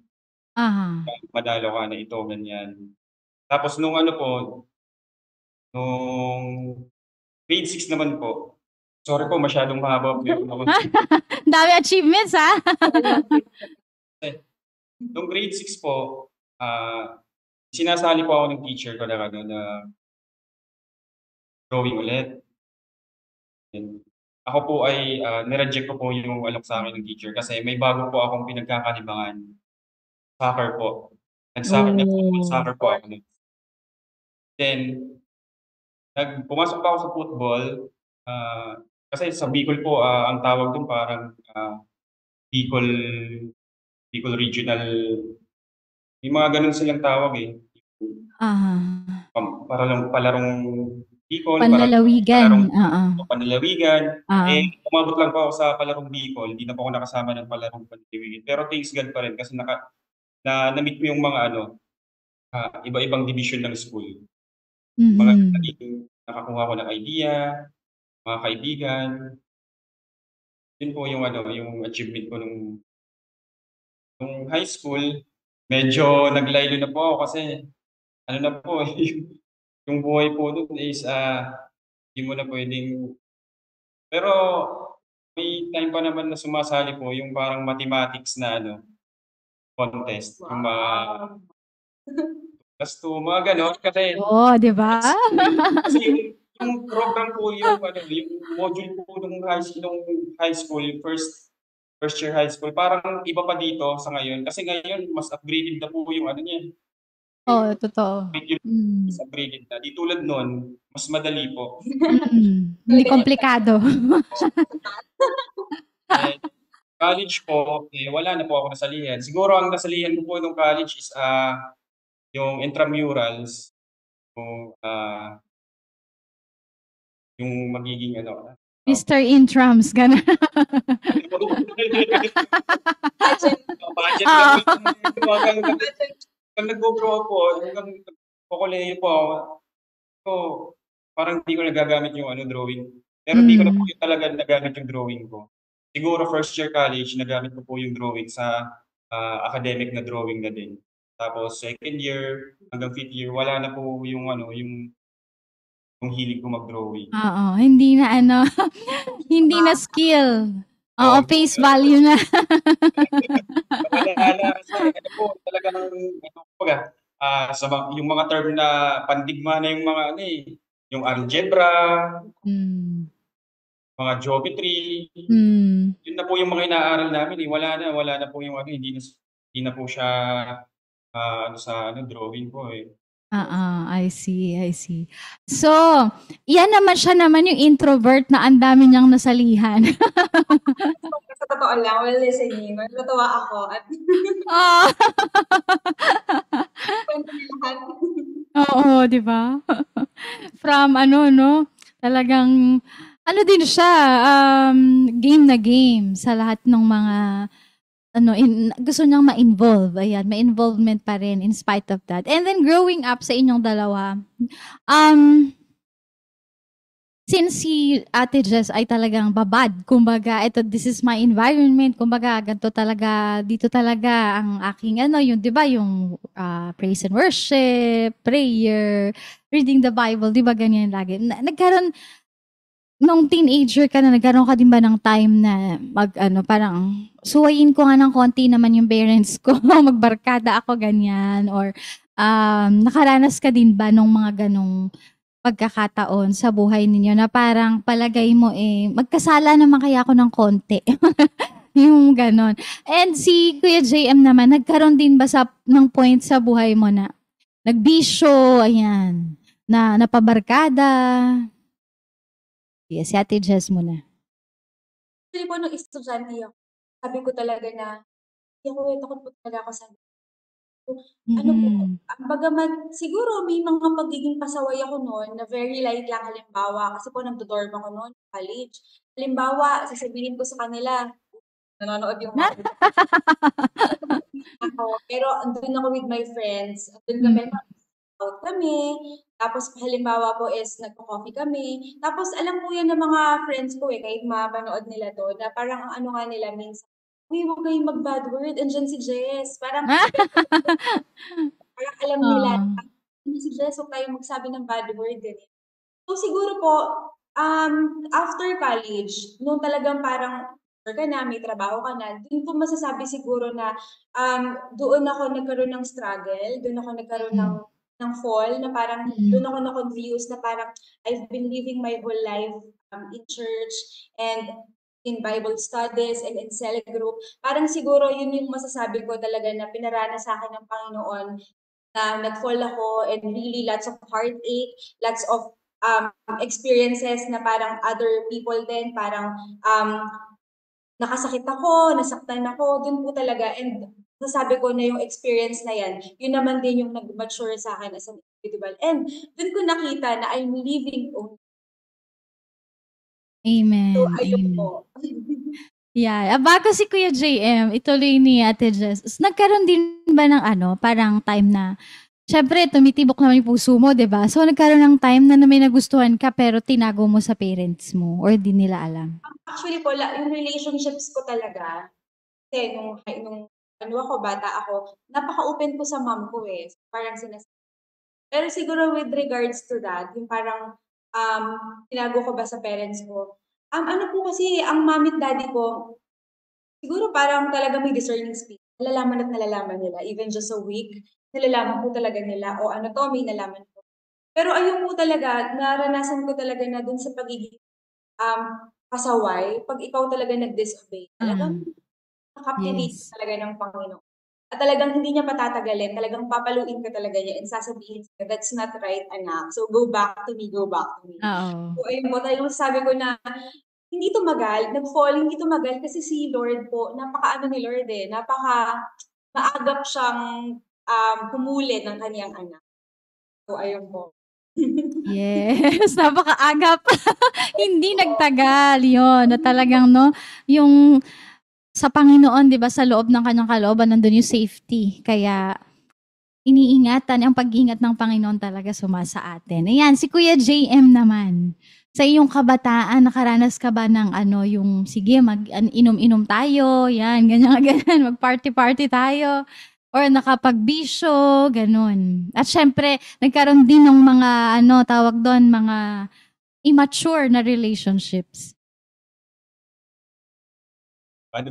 Madalo ka na ito, ganyan. Tapos nung grade 6 naman po, sorry po, masyadong mahaba po yung Dami achievements, ha? Nung grade 6 po, sinasali po ako ng teacher ko na drawing ulit. And ako po ay nireject ko po yung alok sa akin ng teacher kasi may bago po akong pinagkakalibangan. Soccer po. Nag-soccer po ako. Then, pumasok pa ako sa football. Kasi sa Bicol po, ang tawag doon parang Bicol Regional. May mga ganun silang tawag eh. Palarong Bicol, Panlalawigan. Panlalawigan. Umabot lang po ako sa palarong Bicol. Hindi na po ako nakasama ng palarong Panlalawigan. Pero thanks God pa rin kasi na-meet ko yung mga iba-ibang division ng school. Nakakuha ko ng idea, mga kaibigan. Yun po yung yung achievement ko nung high school. Medyo naglaylo na po ako kasi na po yung buhay po nun is hindi mo na pwedeng. Pero may time pa naman na sumasali po yung parang mathematics na contest. Yung mga plus 2, mga gano'n. Kasi di ba? Kasi yung program po yung module po nung high school, first year high school, parang iba pa dito sa ngayon. Kasi ngayon, mas upgraded na po yung niya. Oo, totoo. Mas upgraded na. Di tulad nun, mas madali po. Hindi komplikado. College po, wala na po ako nasalihan. Siguro ang nasalihan ko po nung college is yung intramurals. yung magiging ano. Mr. Intrams, gano'n. Budget. Budget Oo. lang yung hanggang nag-go-grow ako, hanggang nagko-kolehiyo po ako. So, parang hindi ko nagagamit yung drawing. Pero hindi ko na po yung talaga nagamit yung drawing ko. Siguro first year college, nagamit ko po yung drawing sa academic na drawing na din. Tapos second year hanggang fifth year, wala na po yung yung hilig ko mag-drawing. Oo, hindi na hindi na skill. Oo, face value na. Wala na kasi po talagang kumbaga, yung mga term na pandigma na yung mga yung algebra, mga geometry, yun na po yung mga inaaral namin wala na po yung hindi na po siya sa drawing ko Oo, I see, I see. So, yan naman siya naman yung introvert na ang dami niyang nasalihan. Sa totoo lang, while listening, natutuwa ako at Oo. kwento niya lahat. Oo, 'di ba? From talagang din siya, game na game sa lahat ng mga gusto niyang ma-involve, ayan, may involvement pa rin in spite of that. And then growing up sa inyong dalawa, since si Ate Jess ay talagang babad, kumbaga, this is my environment, kumbaga, dito talaga ang aking yung, 'di ba, yung praise and worship, prayer, reading the Bible, 'di ba, ganyan lagi. Nagkaroon, nung teenager ka na, nagkaroon ka din ba ng time na parang suwayin ko nga ng konti naman yung parents ko, magbarkada ako, ganyan, or nakaranas ka din ba nung mga ganong pagkakataon sa buhay ninyo na parang palagay mo magkasala naman kaya ako ng konti. Yung ganon. And si Kuya JM naman, nagkaroon din ba ng point sa buhay mo na nagbisyo, ayan, na napabarkada? Yes, si Ate Jess muna. Actually po, nung estudyante ako, sabi ko talaga na, takot po talaga ako sa bagamat siguro may mga pagiging pasaway ako noon na very light lang, halimbawa, kasi po nagdo-dorm ako noon, college. Halimbawa, sasabihin ko sa kanila, nanonood yung mga ako, pero andun ako with my friends, andun kami, out kami, tapos halimbawa po is nagko-coffee kami, tapos alam po yan ng mga friends ko kahit mapanood nila 'to, na parang ang nga nila minsan, "Uy, huwag kayong mag-bad word, andiyan si Jess." Parang alam nila na, si Jess, huwag tayong magsabi ng bad word, ganyan. So siguro po, after college, nung talagang parang ka na, may trabaho ka na, dun ko masasabi siguro na doon ako nagkaroon ng struggle, doon ako nagkaroon ng fall, na parang doon ako na-confused na parang I've been living my whole life in church and in Bible studies and in cell group. Parang siguro yun yung masasabi ko talaga na pinaranas sa akin ng Panginoon, na nag-fall ako and really lots of heartache, lots of experiences na parang other people din, parang nakasakit ako, nasaktan ako, dun po talaga. And nasabi ko na yung experience na yan, yun naman din yung nag-mature sa akin as an individual. And dun ko nakita na I'm living only. Amen. So, ayun Amen. po. Yeah, bago si Kuya JM, ituloy ni Ate Jess. Nagkaroon din ba ng parang time na, syempre, tumitibok naman yung puso mo, 'di ba? So, nagkaroon ng time na may nagustuhan ka pero tinago mo sa parents mo or di nila alam? Actually po, yung relationships ko talaga, kasi nung ako, bata ako, napaka-open ko sa mom ko Parang pero siguro with regards to that, yung parang tinago ko ba sa parents ko? Ano po kasi, ang mommy at daddy ko, siguro parang talaga may discerning speech. Nalalaman at nalalaman nila, even just a week, nalalaman po talaga nila, o ano to, may nalaman ko. Pero ayun po talaga, naranasan ko talaga na dun sa pagiging pasaway, 'pag ikaw talaga nag-disobey, talagang na-captivate ka talaga ng Panginoon. At talagang hindi niya patatagalin, talagang papaluin ka talaga niya and sasabihin sa'yo, "That's not right, anak. So go back to me, go back to me." Oo. So ayun po, talagang masasabi ko na hindi tumagal, hindi tumagal kasi si Lord po, napaka-ano ni Lord maagap siyang humuli ng kaniyang anak. So ayun po. Yes, napakaaga pa. Hindi nagtagal 'yon, na talagang 'no, yung sa Panginoon 'di ba, sa loob ng kanyang kalooban nandun yung safety. Kaya iniingatan, ang pag-iingat ng Panginoon talaga sumasa atin. Ayan, si Kuya JM naman. Sa iyong kabataan, nakaranas ka ba ng ano, yung sige inom-inom tayo, yan, ganyan, ganyan, mag-party-party tayo, or nakapagbisyo, ganun. At syempre, nagkaroon din ng mga ano, tawag doon, mga immature na relationships. Ano,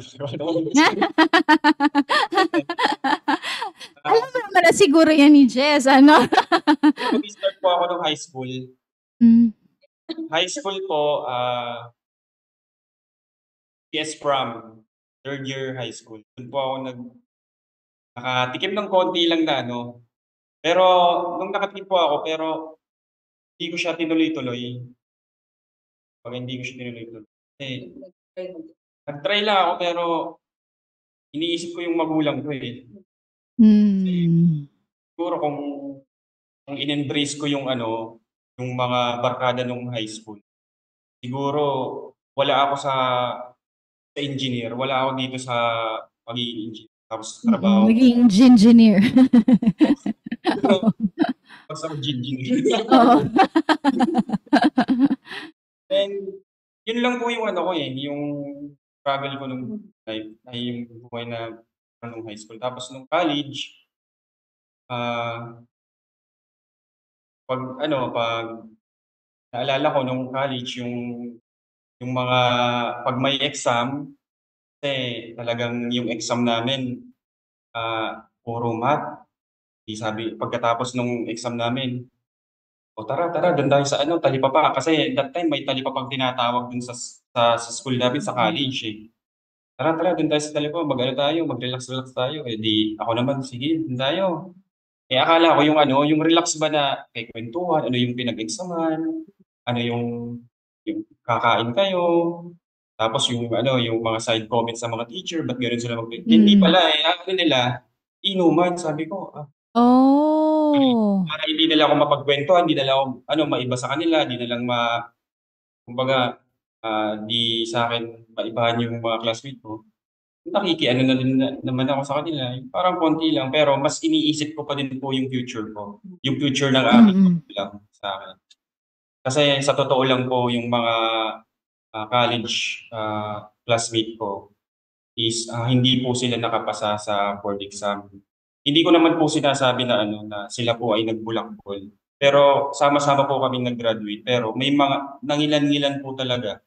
Alam mo naman na siguro yan ni Jess, ano? Mag-start po ako ng high school. Mm. High school po, PS Prom, third year high school. Doon po ako nakatikim ng konti lang na ano. Pero nung nakatikim po ako, pero hindi ko siya tinuloy-tuloy. Pag hindi ko siya tinuloy-tuloy. Eh, nag-try lang ako pero iniisip ko yung magulang ko eh. Mm. Siguro kung in-embrace ko yung ano, yung mga barkada nung high school, siguro wala ako sa engineer, wala ako dito sa pagiging engineer. Tapos trabaho. Naging engineer. Tapos ako engineer. Oo. And yun lang po yung ano ko eh, yung struggle ko nung life, ay yung buhay na nung high school. Tapos nung college, pag naalala ko nung college, yung mga, pag may exam, kasi talagang yung exam namin, puro math. Di sabi, pagkatapos nung exam namin, o tara, doon tayo sa ano, talipapa. Kasi that time may talipapang tinatawag dun sa school namin, sa college eh. Tara, doon tayo sa talipapa, mag-ano tayo, mag-relax tayo. Eh di, ako naman, sige, doon tayo. Eh akala ko yung ano, yung relax ba na kay kwentuhan, ano yung pinag-examan, ano yung kakain kayo, tapos yung ano, yung mga side comments sa mga teacher, ba't gano'n sila hindi pala eh, ano nila, inuman, sabi ko, Oh. para hindi nila ako mapagkwentuhan, hindi nila ako ano, maiba sa kanila, hindi na lang kumbaga, di sa'kin maibahan yung mga classmate ko. Nakikiano na din naman ako sa kanila, yung parang konti lang, pero mas iniisip ko pa din po yung future ko, yung future ng aking magulang sa'kin. Kasi sa totoo lang po yung mga, college, classmate ko is, hindi po sila nakapasa sa board exam. Hindi ko naman po sinasabi na ano, na sila po ay nagbulakbol. Pero sama-sama po kaming nag-graduate, pero may mga nangilan-ngilan po talaga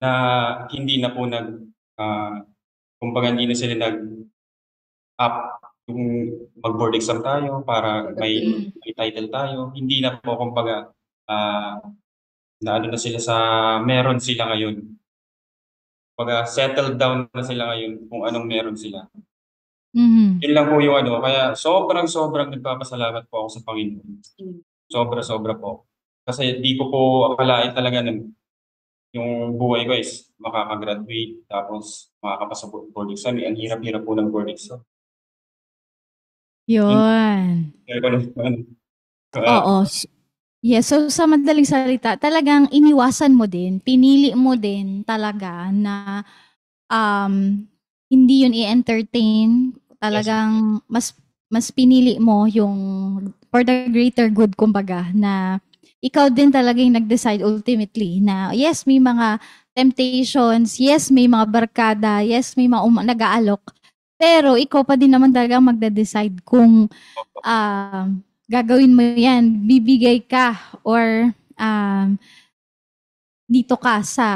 na hindi na po kumbaga hindi na sila nag-up yung mag-board exam tayo para may title tayo. Hindi na po kumbaga, naano na sila sa meron sila ngayon. Kumbaga settled down na sila ngayon kung anong meron sila. Yun lang po yung ano, kaya sobrang nagpapasalamat po ako sa Panginoon. Sobra po. Kasi di ko po akalain talaga na yung buhay ko is makaka-graduate tapos makakapasa board exam. Ang hirap-hirap po ng board exam. Yun. Oo. Yes, so sa madaling salita, talagang iniwasan mo din, pinili mo din talaga na hindi yun i-entertain. Talagang mas pinili mo yung for the greater good, kumbaga, na ikaw din talaga yung nag-decide ultimately na yes, may mga temptations, yes, may mga barkada, yes, may mga nag-aalok, pero ikaw pa din naman talaga magde-decide kung gagawin mo yan, bibigay ka or dito ka sa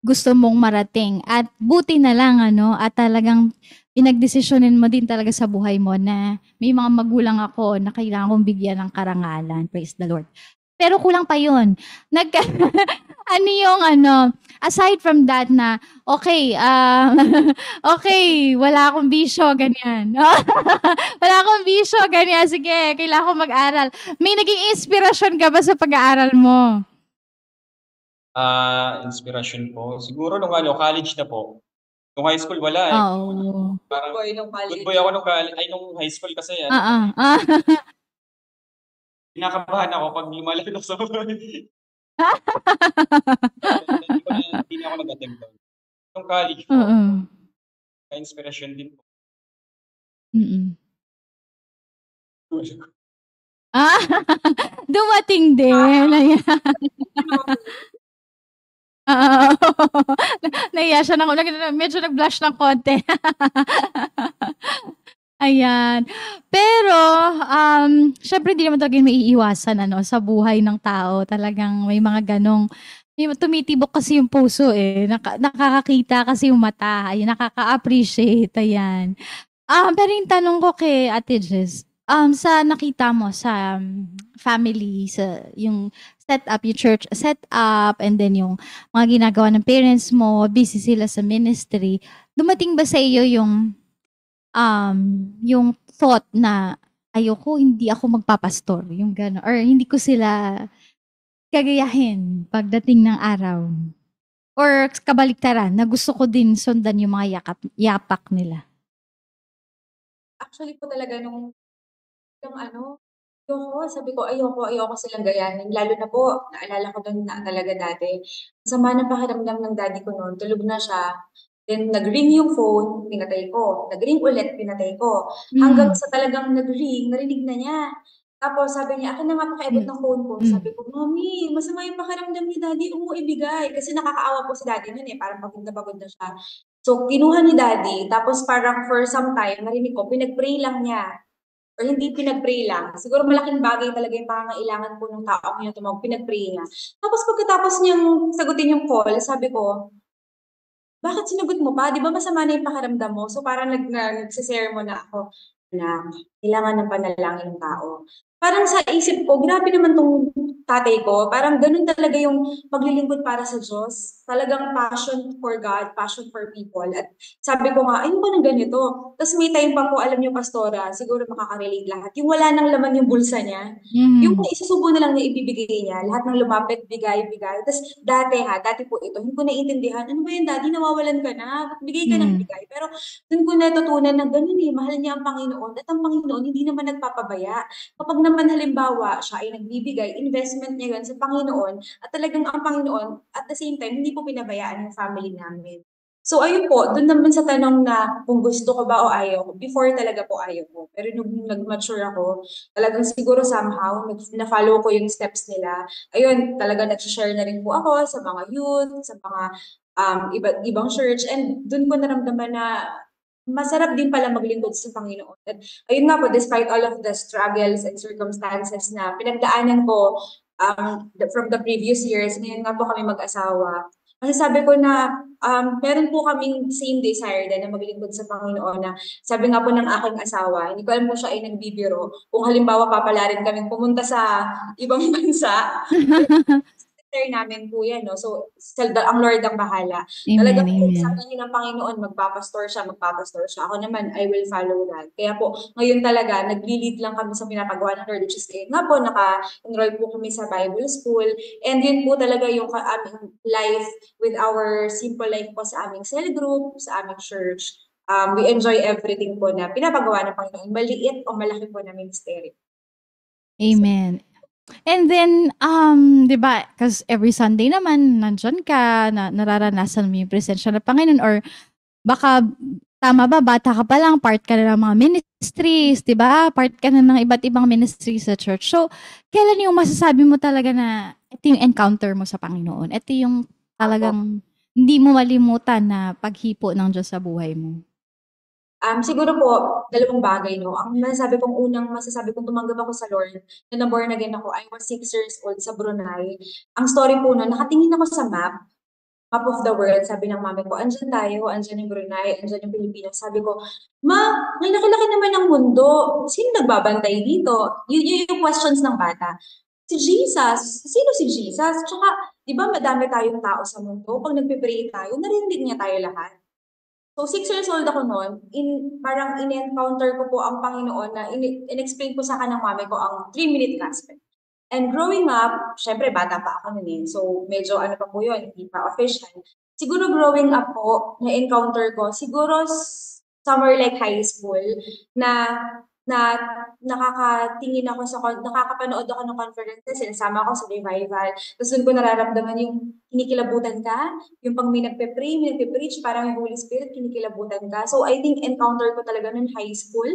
gusto mong marating. At buti na lang ano, at talagang pinagdesisyonin mo din talaga sa buhay mo na may mga magulang ako na kailangan kong bigyan ng karangalan. Praise the Lord. Pero kulang pa yun. Ano yung ano, aside from that na, okay, okay, wala akong bisyo, ganyan. Wala akong bisyo, ganyan. Sige, kailangan ko mag-aral. May naging inspirasyon ka ba sa pag-aaral mo? Inspirasyon po? Siguro nung ano, college na po. Nung high school wala eh. Oo. Parang Boy nung college. good boy ako nung high school kasi ano, kinakabahan ako pag lumalaki ako sa bahay. Hindi na ako nag-attend doon. Yung college po, Oo. ka-inspirasyon din po. Mm. Ah, dumating din. Ayan. Oo. Nahiya siya medyo nag-blush ng konti. Ayan. Pero, syempre hindi naman talaga maiiwasan ano, sa buhay ng tao. Talagang may mga ganong, tumitibok kasi yung puso eh. Nakakakita kasi yung mata. Ayun, nakaka-appreciate. Ayan. Pero yung tanong ko kay Ate Jess, sa nakita mo sa family, sa yung setup, yung church setup, and then yung mga ginagawa ng parents mo, busy sila sa ministry, dumating ba sa iyo yung thought na hindi ako magpapastor, yung gano'n, or hindi ko sila gagayahin pagdating ng araw? Or kabaliktaran, na gusto ko din sundan yung mga yapak nila? Actually po talaga nung sabi ko ayoko silang gayahin. Lalo na po, naalala ko dun na talaga dati, ang sama ng pakiramdam ng daddy ko no'n, tulog na siya, then nag-ring yung phone, pinatay ko, nag-ring ulit, pinatay ko. Hanggang sa talagang nag-ring, narinig na niya. Tapos sabi niya, "Akin na nga pakiabot ng phone ko." Sabi ko, "Mommy, masama yung pakiramdam ni daddy, huwag mo ibigay." Kasi nakakaawa po si daddy no'n, eh, parang pagod na siya. So kinuha ni daddy, tapos parang for some time narinig ko pinag-pray lang niya. Or hindi pinag-pray lang, siguro malaking bagay talaga yung pangangailangan po nung taong yun tumawag, pinag-pray niya. Tapos pagkatapos niyang sagutin yung call, sabi ko, "Bakit sinagot mo pa? 'Di ba masama na yung pakiramdam mo?" So parang nagse-sermon na ako, "Anak, kailangan ng panalangin ng tao." Parang sa isip ko, grabe naman 'tong tatay ko, parang gano'n talaga yung paglilingkod para sa Diyos. Talagang passion for God, passion for people, at sabi ko nga, "Ayoko ng ganito." Ta's may time pa po, alam niyo pastora, siguro makaka-relate lahat, yung wala ng laman yung bulsa niya. Yung Mhm. isusubo na lang niya ibibigay niya, lahat ng lumapit bigay. Ta's dati po ito, hindi ko naiintindihan, "Ano ba 'yan daddy, nawawalan ka na, ba't bigay ka ng Hmm. bigay?" Pero dun ko natutunan na gano'n, eh, mahal niya ang Panginoon at ang Panginoon hindi naman nagpapabaya. Kapag naman halimbawa siya ay nagbibigay, investment niya 'yun sa Panginoon, at talagang ang Panginoon at the same time hindi po pinabayaan yung family namin. So ayun po, dun naman sa tanong na kung gusto ko ba o ayaw ko, before talaga po ayaw ko. Pero nung nag-mature ako, talagang siguro somehow na-follow ko yung steps nila. Ayun, talagang nagse-share na rin po ako sa mga youth, sa mga iba't ibang church, and dun ko naramdaman na masarap din pala maglingkod sa Panginoon. At ayun nga po, despite all of the struggles and circumstances na pinagdaanan ko from the previous years, ngayon nga po kami mag-asawa. Masasabi ko na meron po kaming same desire din na maglingkod sa Panginoon, na sabi nga po ng aking asawa, hindi ko alam kung siya ay nagbibiro, kung halimbawa papalarin kaming pumunta sa ibang bansa, share namin po yan, no? So, ang Lord ang bahala. Amen, Talagang kung amen. sabi ng Panginoon, magpapastor siya. Ako naman, I will follow that. Kaya po, ngayon talaga, nagli-lead lang kami sa pinapagawa ng Lord, which is ngayon nga po, naka-enroll po kami sa Bible school. And yun po talaga yung aming life with our simple life po sa aming cell group, sa aming church. We enjoy everything po na pinapagawa ng Panginoon, maliit o malaki po na ministeryo. Amen. And then, 'di ba, 'cause every Sunday naman nandiyan ka, nararanasan mo yung presensya ng Panginoon, or baka tama ba, bata ka pa lang, part ka na ng mga ministries, 'di ba? Part ka na ng iba't ibang ministries sa church. So, kailan yung masasabi mo talaga na ito yung encounter mo sa Panginoon? Ito yung talagang hindi mo malimutan na paghipo ng Diyos sa buhay mo? Siguro po, dalawang bagay, no? Unang masasabi kong tumanggap ako sa Lord, na na-born again ako, I was 6 years old sa Brunei. Ang story po nun, nakatingin ako sa map of the world, sabi ng mami ko, "Andiyan tayo, andiyan yung Brunei, andiyan yung Pilipinas." Sabi ko, "Ma, ang laki-laki naman ng mundo. Sino nagbabantay dito?" Yun yung questions ng bata. Si Jesus. Sino si Jesus? Tsaka, di ba madami tayong tao sa mundo? Pag nagpe-pray tayo, naririnig niya tayo lahat. So 6 years old ako no'n, parang in-encounter ko po ang Panginoon na in-explain po sa'kin ng mami ko ang 3-minute gospel. And growing up, siyempre bata pa ako no'n, eh, so medyo ano pa po 'yun, hindi pa official. Siguro growing up po, na-encounter ko siguro somewhere like high school, na na nakakapanood ako ng conferences, sinasama ako sa revival. Tapos doon ko nararamdaman yung kinikilabutan ka, yung pag may nagpe-pray, may nagpe-preach, parang yung Holy Spirit, kinikilabutan ka. So I think encounter ko talaga noon high school.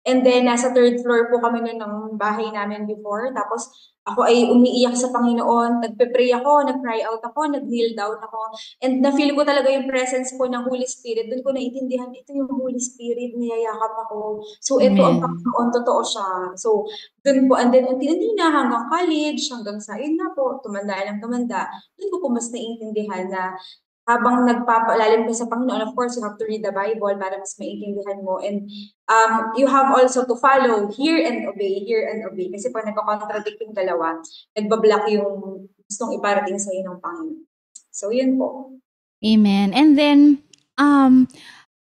And then nasa third floor po kami noon ng bahay namin before. Tapos ako ay umiiyak sa Panginoon, nagpe-pray ako, nag-cry out ako, nag-kneel down ako. And na-feel ko talaga yung presence po ng Holy Spirit. Doon ko naiintindihan, ito yung Holy Spirit, niyayakap ako. So ito ang Amen. Panginoon, totoo siya. So doon po, and then unti-unti na hanggang college, hanggang sa yun na po, tumanda lang tumanda. Doon ko po mas naiintindihan na habang nagpapalalim ka sa Panginoon, of course, you have to read the Bible para mas maintindihan mo. And you have also to follow, hear and obey. Kasi pag nagko-contradict yung dalawa, nagbablock yung gustong iparating sa iyo ng Panginoon. So, yun po. Amen. And then,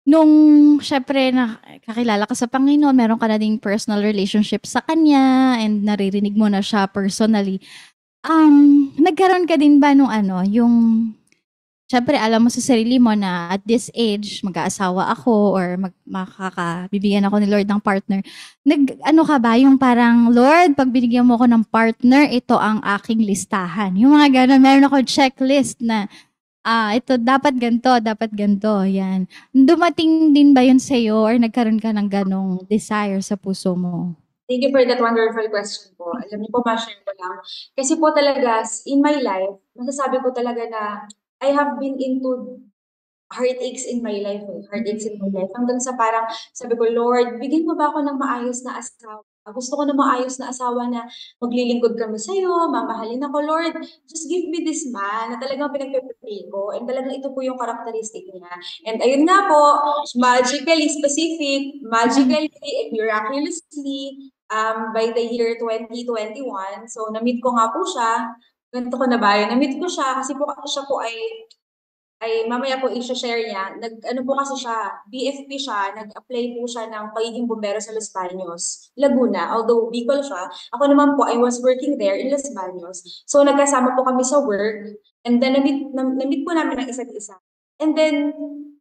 nung syempre nakakilala ka sa Panginoon, meron ka na ding personal relationship sa Kanya and naririnig mo na siya personally. Nagkaroon ka din ba nung yung syempre alam mo sa sarili mo na at this age, mag-aasawa ako or makakabibigyan ako ni Lord ng partner. Ka ba yung parang, Lord, pag binigyan mo ako ng partner, ito ang aking listahan. Yung mga gano'n, meron ako checklist na ito dapat ganito, yan. Dumating din ba yun sa'yo or nagkaroon ka ng ganong desire sa puso mo? Thank you for that wonderful question po. Alam niyo po, ma-share ko lang. Kasi po talaga, in my life, masasabi ko talaga na I have been into heartaches in my life. Hanggang sa parang sabi ko, Lord, bigyan mo ba ako ng maayos na asawa? Gusto ko ng maayos na asawa na maglilingkod kami sa'yo, mamahalin ako, Lord. Just give me this man na talagang pinagpipray ko. And talagang ito po yung characteristic niya. And ayun nga po, magically specific, magically and miraculously, by the year 2021, so na-meet ko nga po siya. Ganito ko na ba yun? Na-meet ko siya kasi po siya po ay mamaya po i-share niya, nag-ano po kasi siya, BFP siya, nag-apply po siya ng pagiging bumbero sa Los Baños, Laguna. Although Bicol siya, ako naman po, I was working there in Los Baños. So nagkasama po kami sa work, and then na-meet po namin ang isa't isa. And then,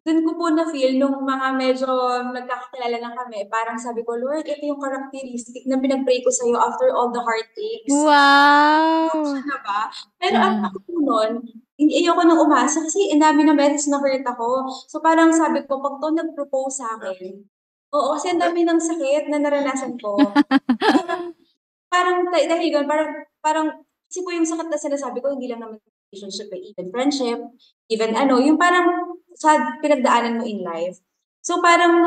dun ko po na-feel nung mga medyo nagkakakilala na kami, parang sabi ko, Lord, ito yung characteristic na pinag-pray ko sa'yo after all the heartaches. Wow! Na ba? Pero ako po nun, hindi ayoko nang umasa kasi ang dami ng beses na hurt ako. So parang sabi ko, pag to nag-propose sa akin, oo, kasi ang dami ng sakit na naranasan ko. Parang dahil doon, parang kasi po yung sakit na sinasabi ko, hindi lang naman relationship, even friendship, even yung parang sa pinagdaanan mo in life. So parang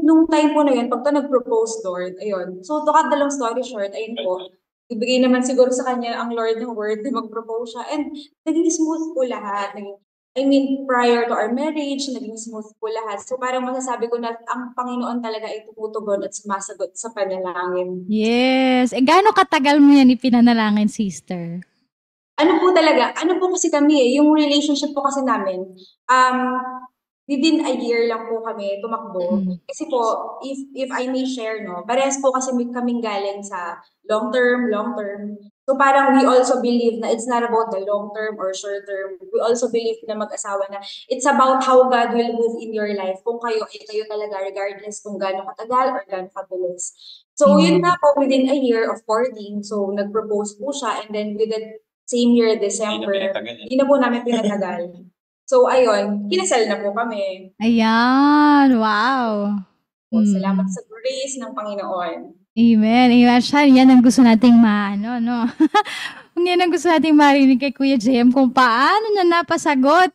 nung time po na yun, pag to nag-propose, Lord, ayun. So to cut the long story short, ayun po, ibigay naman siguro sa kanya ang Lord ng word na mag-propose siya. And naging smooth po lahat. Prior to our marriage, naging smooth po lahat. So parang masasabi ko na ang Panginoon talaga ay tumutugon at sumasagot sa panalangin. Yes. Gaano katagal mo yan ipinanalangin, sister? Ano po kasi kami yung relationship po kasi namin, within a year lang po kami tumakbo. Kasi po, if I may share, no, parehas po kasi kaming galing sa long term. So parang we also believe na it's not about the long term or short term. We also believe na mag-asawa na it's about how God will move in your life. Kung kayo talaga, regardless kung gaano katagal or gaano kabilis. So yun nga po, within a year of courting, so nag-propose po siya, and then with the same year, December, hindi na po namin pinatagal. So, ayun, kinasal na po kami. Ayan, wow. Salamat sa grace ng Panginoon. Amen. Yan ang gusto nating no? Yan ang gusto nating marinig kay Kuya JM kung paano niya napasagot.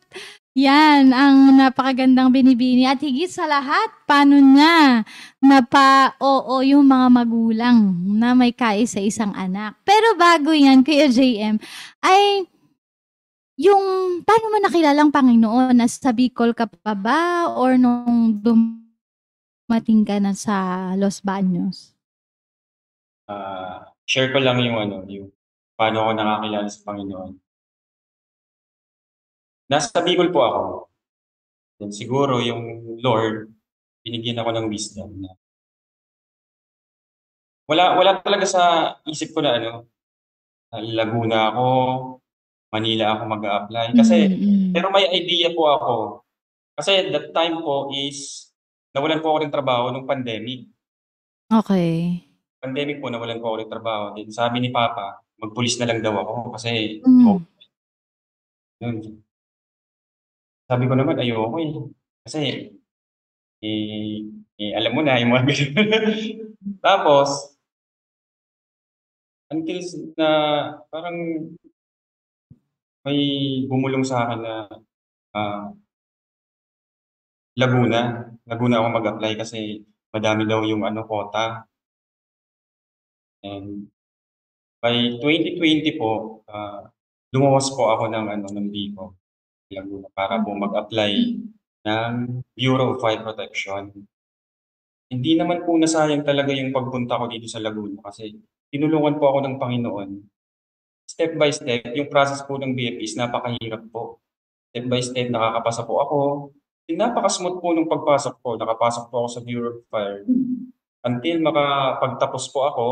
Yan ang napakagandang binibini at higit sa lahat, paano niya napa-oo yung mga magulang na may kaisa-isang anak. Pero bago yan, Kuya JM, ay yung paano mo nakilalang Panginoon? Nasa Bicol ka pa ba or nung dumating ka na sa Los Baños? Share ko lang yung paano ako nakakilala sa Panginoon. Nasa Bicol po ako. Then siguro yung Lord, binigyan ako ng wisdom na wala talaga sa isip ko na Laguna ako, Manila ako mag-a-apply. Kasi, pero may idea po ako. Kasi that time po is, nawalan po ako ng trabaho nung pandemic. Okay. Pandemic po, nawalan po ako ng trabaho. Then sabi ni Papa, magpulis na lang daw ako kasi Hmm. yun. Sabi ko naman, ayoko eh. Kasi, alam mo na, yung mga ganun. Tapos, until na parang may bumulong sa akin na ah, Laguna. Laguna ako mag-apply kasi madami daw yung quota. And by 2020 po, lumuwas po ako ng Bicol, Laguna, para po mag-apply ng Bureau of Fire Protection. Hindi naman po nasayang talaga yung pagpunta ko dito sa Laguna kasi tinulungan po ako ng Panginoon. Step by step, yung process po ng BFP is napakahirap po. Step by step, nakakapasa po ako. Napaka-smooth po nung pagpasok ko. Nakapasok po ako sa Bureau of Fire. Until makapagtapos po ako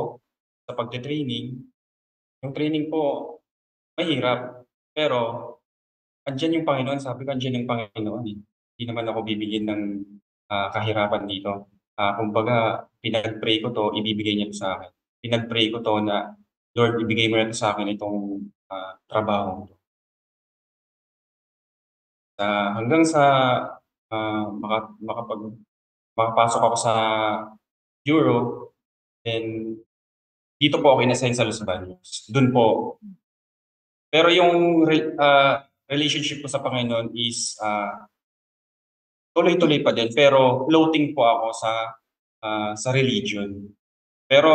sa pagte-training. Yung training po, mahirap. Pero, andyan yung Panginoon. Sabi ko, andyan yung Panginoon eh. Hindi naman ako bibigyan ng kahirapan dito. Kumbaga, pinag-pray ko to, ibibigay niya to sa akin. Pinag-pray ko to na, Lord, ibigay mo na to sa akin itong trabaho. Hanggang sa makapasok ako sa Bureau, then dito po ako in-assign sa Los Baños. Doon po. Pero yung relationship ko sa Panginoon is tuloy-tuloy pa din. Pero floating po ako sa religion. Pero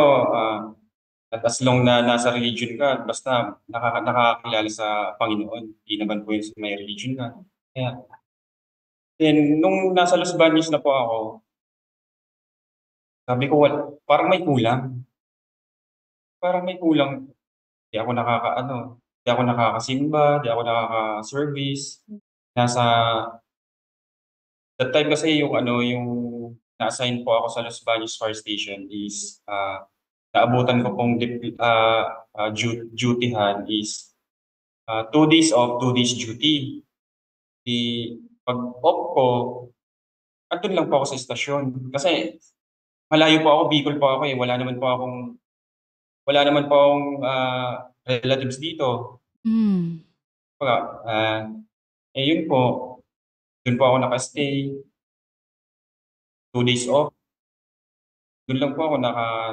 at as long na nasa religion ka, basta nakakakilala sa Panginoon. Hindi naman po yun sa may religion ka. Kaya, then nung nasa Los Baños na po ako, sabi ko, parang may kulang. Parang may kulang. Di ako di ako nakakasimba, di ako nakaka-service. That time kasi yung na-assign po ako sa Los Baños Fire Station is naabutan ko pong dutyhan is 2 days off, 2 days duty. Pag off ko, andun lang po ako sa estasyon. Kasi malayo po ako, Bicol po ako eh. Wala naman po akong relatives dito. Hmm. Yun po, dun po ako nakastay. 2 days off. Dun lang po ako,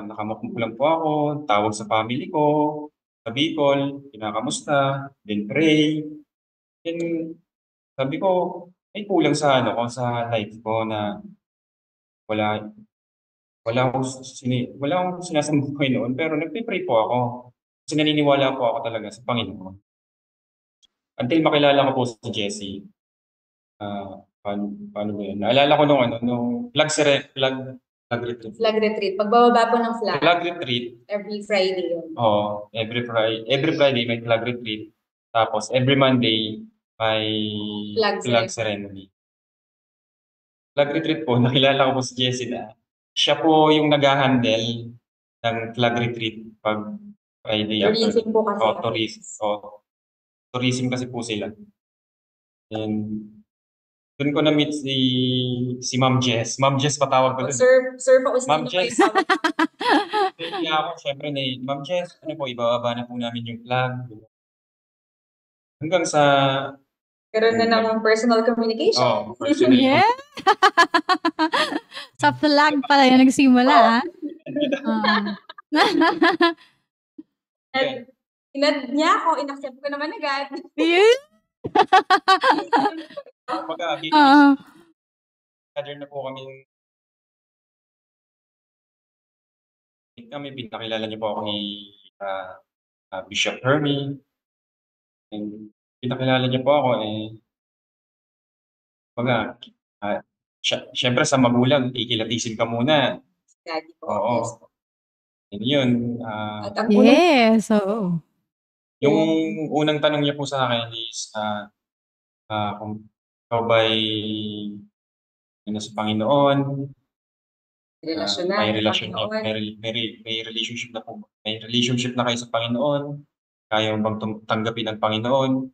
nakamukmuk lang po ako, tawag sa family ko, sa Bicol, kinakamusta, then pray. Then sabi ko, may kulang sa sa life ko na wala wala akong sinasambuhay noon, pero nagpe-pray po ako. Kasi naniniwala po ako talaga sa Panginoon. Until makilala ko po si Jessie. Paano ba yun? Naalala ko nung flag retreat. Flag retreat. Pagbababa po ng flag. Flag retreat. Every Friday yun. Oo, every Friday may flag retreat. Tapos every Monday may flag ceremony. Flag retreat po, nakilala ko po si Jessie na siya po yung nag-handle ng flag retreat pag Friday after. Tourism po kasi. Tourism kasi po sila. And doon ko na-meet si Ma'am Jess. Ma'am Jess patawag ko doon. Sir pa Ma'am Jess. Kaya ako, syempre Ma'am Jess, ibababa na po namin yung flag. Hanggang sa karoon na ng personal communication. Oh, personal. Yeah. Sa flag pala yung nagsimula, Inad niya ako, inaccept ko naman agad. Yun. Gather na po kami pinakilala niyo po ako ni Bishop Hermie. And pinakilala niyo po ako syempre sa magulang, ikilatisin ka muna. Daddy po. Oo. Yes. And yun. Yes, oo. Yung unang tanong niya po sa akin is kung ikaw ba'y sa Panginoon, may relationship na po, may relationship na kayo sa Panginoon, kaya mo bang tanggapin ang Panginoon?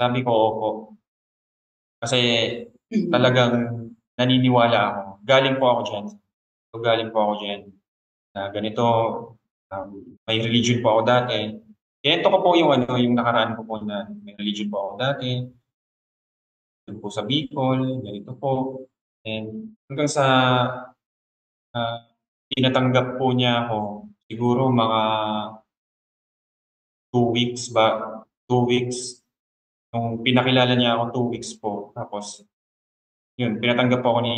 Sabi ko, opo. Kasi talagang naniniwala ako. Galing po ako dyan. na ganito, may religion po ako dati. Kinento ko po yung yung nakaraan ko po na may religion po ako dati, doon po sa Bicol, ganito po. And hanggang sa tinatanggap po niya ako, siguro mga 2 weeks ba, 2 weeks, nung pinakilala niya ako 2 weeks po. Tapos, yun, pinatanggap po ako ni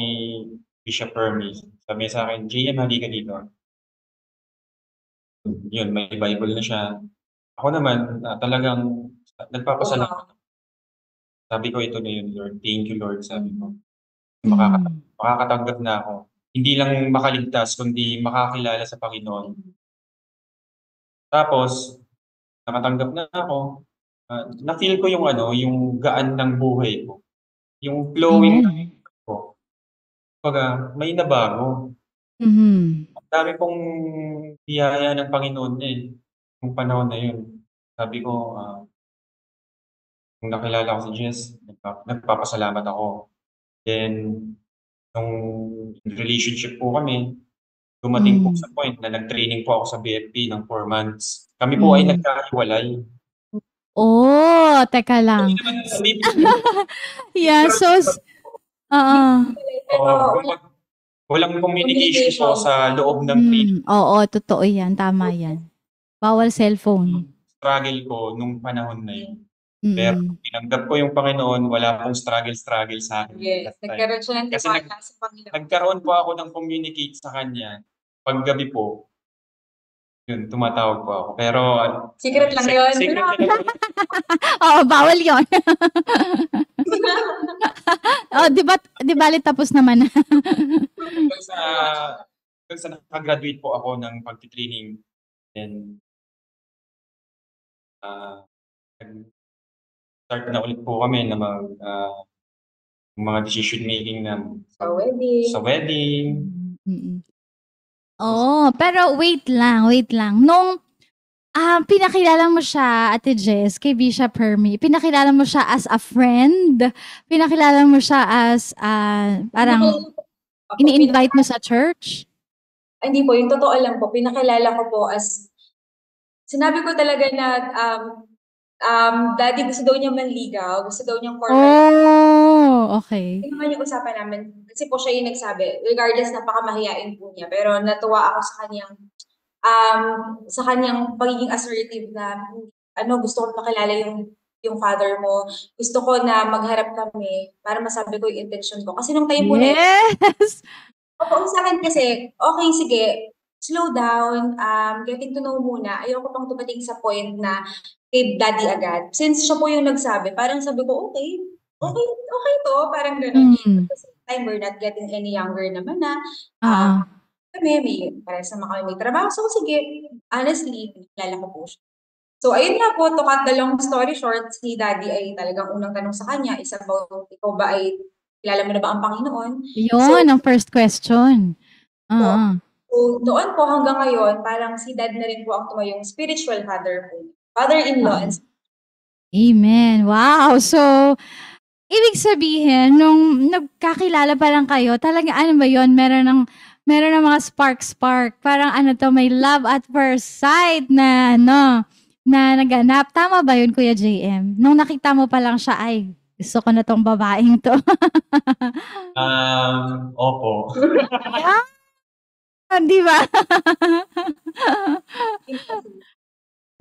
Bishop Hermes. Sabi niya sa akin, JM, halika dito. Yun, may Bible na siya. Ako naman, talagang nagpapasalamat. Sabi ko, ito na yun, Lord. Thank you, Lord. Sabi ko, makakatanggap na ako. Hindi lang makaligtas, kundi makakilala sa Panginoon. Tapos, nakatanggap na ako. Na-feel ko yung yung gaan ng buhay ko. Yung flowing ko. Kumbaga, may nabago. Ang dami pong biyaya ng Panginoon yung panahon na yun. Sabi ko, nung nakilala ko si Jess, nagpapasalamat ako. Then, nung relationship po kami, dumating po sa point na nag-training po ako sa BFP ng 4 months. Kami po ay nagkahiwalay. Oh, teka lang. Yeah, so, walang communication po sa loob ng training. Oo, totoo yan. Tama yan. Bawal cellphone. Struggle ko nung panahon na yun. Pero tinanggap ko yung Panginoon, wala pong struggle sa akin. Yes, nagkaroon siya ng tiwala sa Panginoon. Nagkaroon po ako ng communicate sa Kanya. Paggabi po, yun, tumatawag po ako. Pero, secret lang yun. Secret lang. Oo, bawal yun. Oh, di ba tapos naman? Hanggang sa nakagraduate po ako ng pagtitraining, then start na ulit po kami na mga decision making na sa wedding. Oh, pero wait lang. Nung pinakilala mo siya, Ate Jess, kay Bishop Hermes, pinakilala mo siya as a friend? Pinakilala mo siya as parang ini-invite mo sa church? Hindi po, yung totoo lang po, pinakilala ko po as, sinabi ko talaga na, daddy gusto daw niya manligaw, gusto daw niyang formal. Oh, okay. Yun naman yung usapan namin. Kasi po siya yung nagsabi, regardless napakamahiyain po niya, pero natuwa ako sa kanyang pagiging assertive na, gusto ko makilala yung father mo. Gusto ko na magharap kami para masabi ko yung intention ko. Kasi nung time po na yun, Yes! opo, sa akin kasi, okay, sige, slow down, getting to know muna. Ayoko pang dumating sa point na kay daddy agad. Since siya po yung nagsabi, parang sabi ko, okay to, parang gano'n. At the same time, we're not getting any younger naman na. Kami, parang sama kami may trabaho. So, sige, honestly, kilala ko po siya. So, ayun nga po, to cut the long story short, si daddy ay talagang unang tanong sa kanya, is about, ikaw ba ay, kilala mo na ba ang Panginoon? Yun, ang first question. So, noon po hanggang ngayon, parang si dad na rin po ang tumayong spiritual father po. Father-in-law. Amen. Wow. So, ibig sabihin, nung nagkakilala pa lang kayo, talaga ano ba yun? Meron ng mga spark. Parang may love at first sight na naganap. Tama ba yun, Kuya JM? Nung nakita mo pa lang siya, ay, gusto ko na tong babaeng to. Opo. Di ba?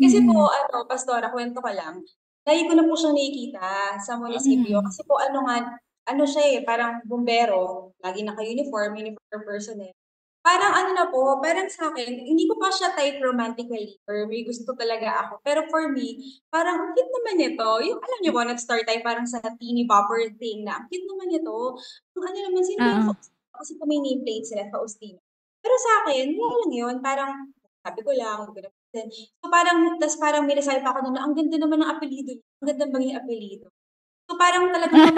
Kasi po, Pastora, kwento ko lang. Lagi ko na po siyang nakikita sa munisipyo. Kasi po, siya parang bumbero. Lagi naka-uniform personnel. Parang parang sa akin, hindi ko pa siya type romantically or may gusto talaga ako. Pero for me, parang ang cute naman ito. Yung alam niyo po, nag-start tayo parang sa teeny bopper thing na ang cute naman ito. Yung naman, sino yung Faustino? Kasi po may nameplate sila, Faustino. Pero sa akin, wala lang yun. Parang, sabi ko lang, so parang may nasabi pa ako na, ang ganda naman ng apelido niya. Ang ganda maging apelido. So parang talagang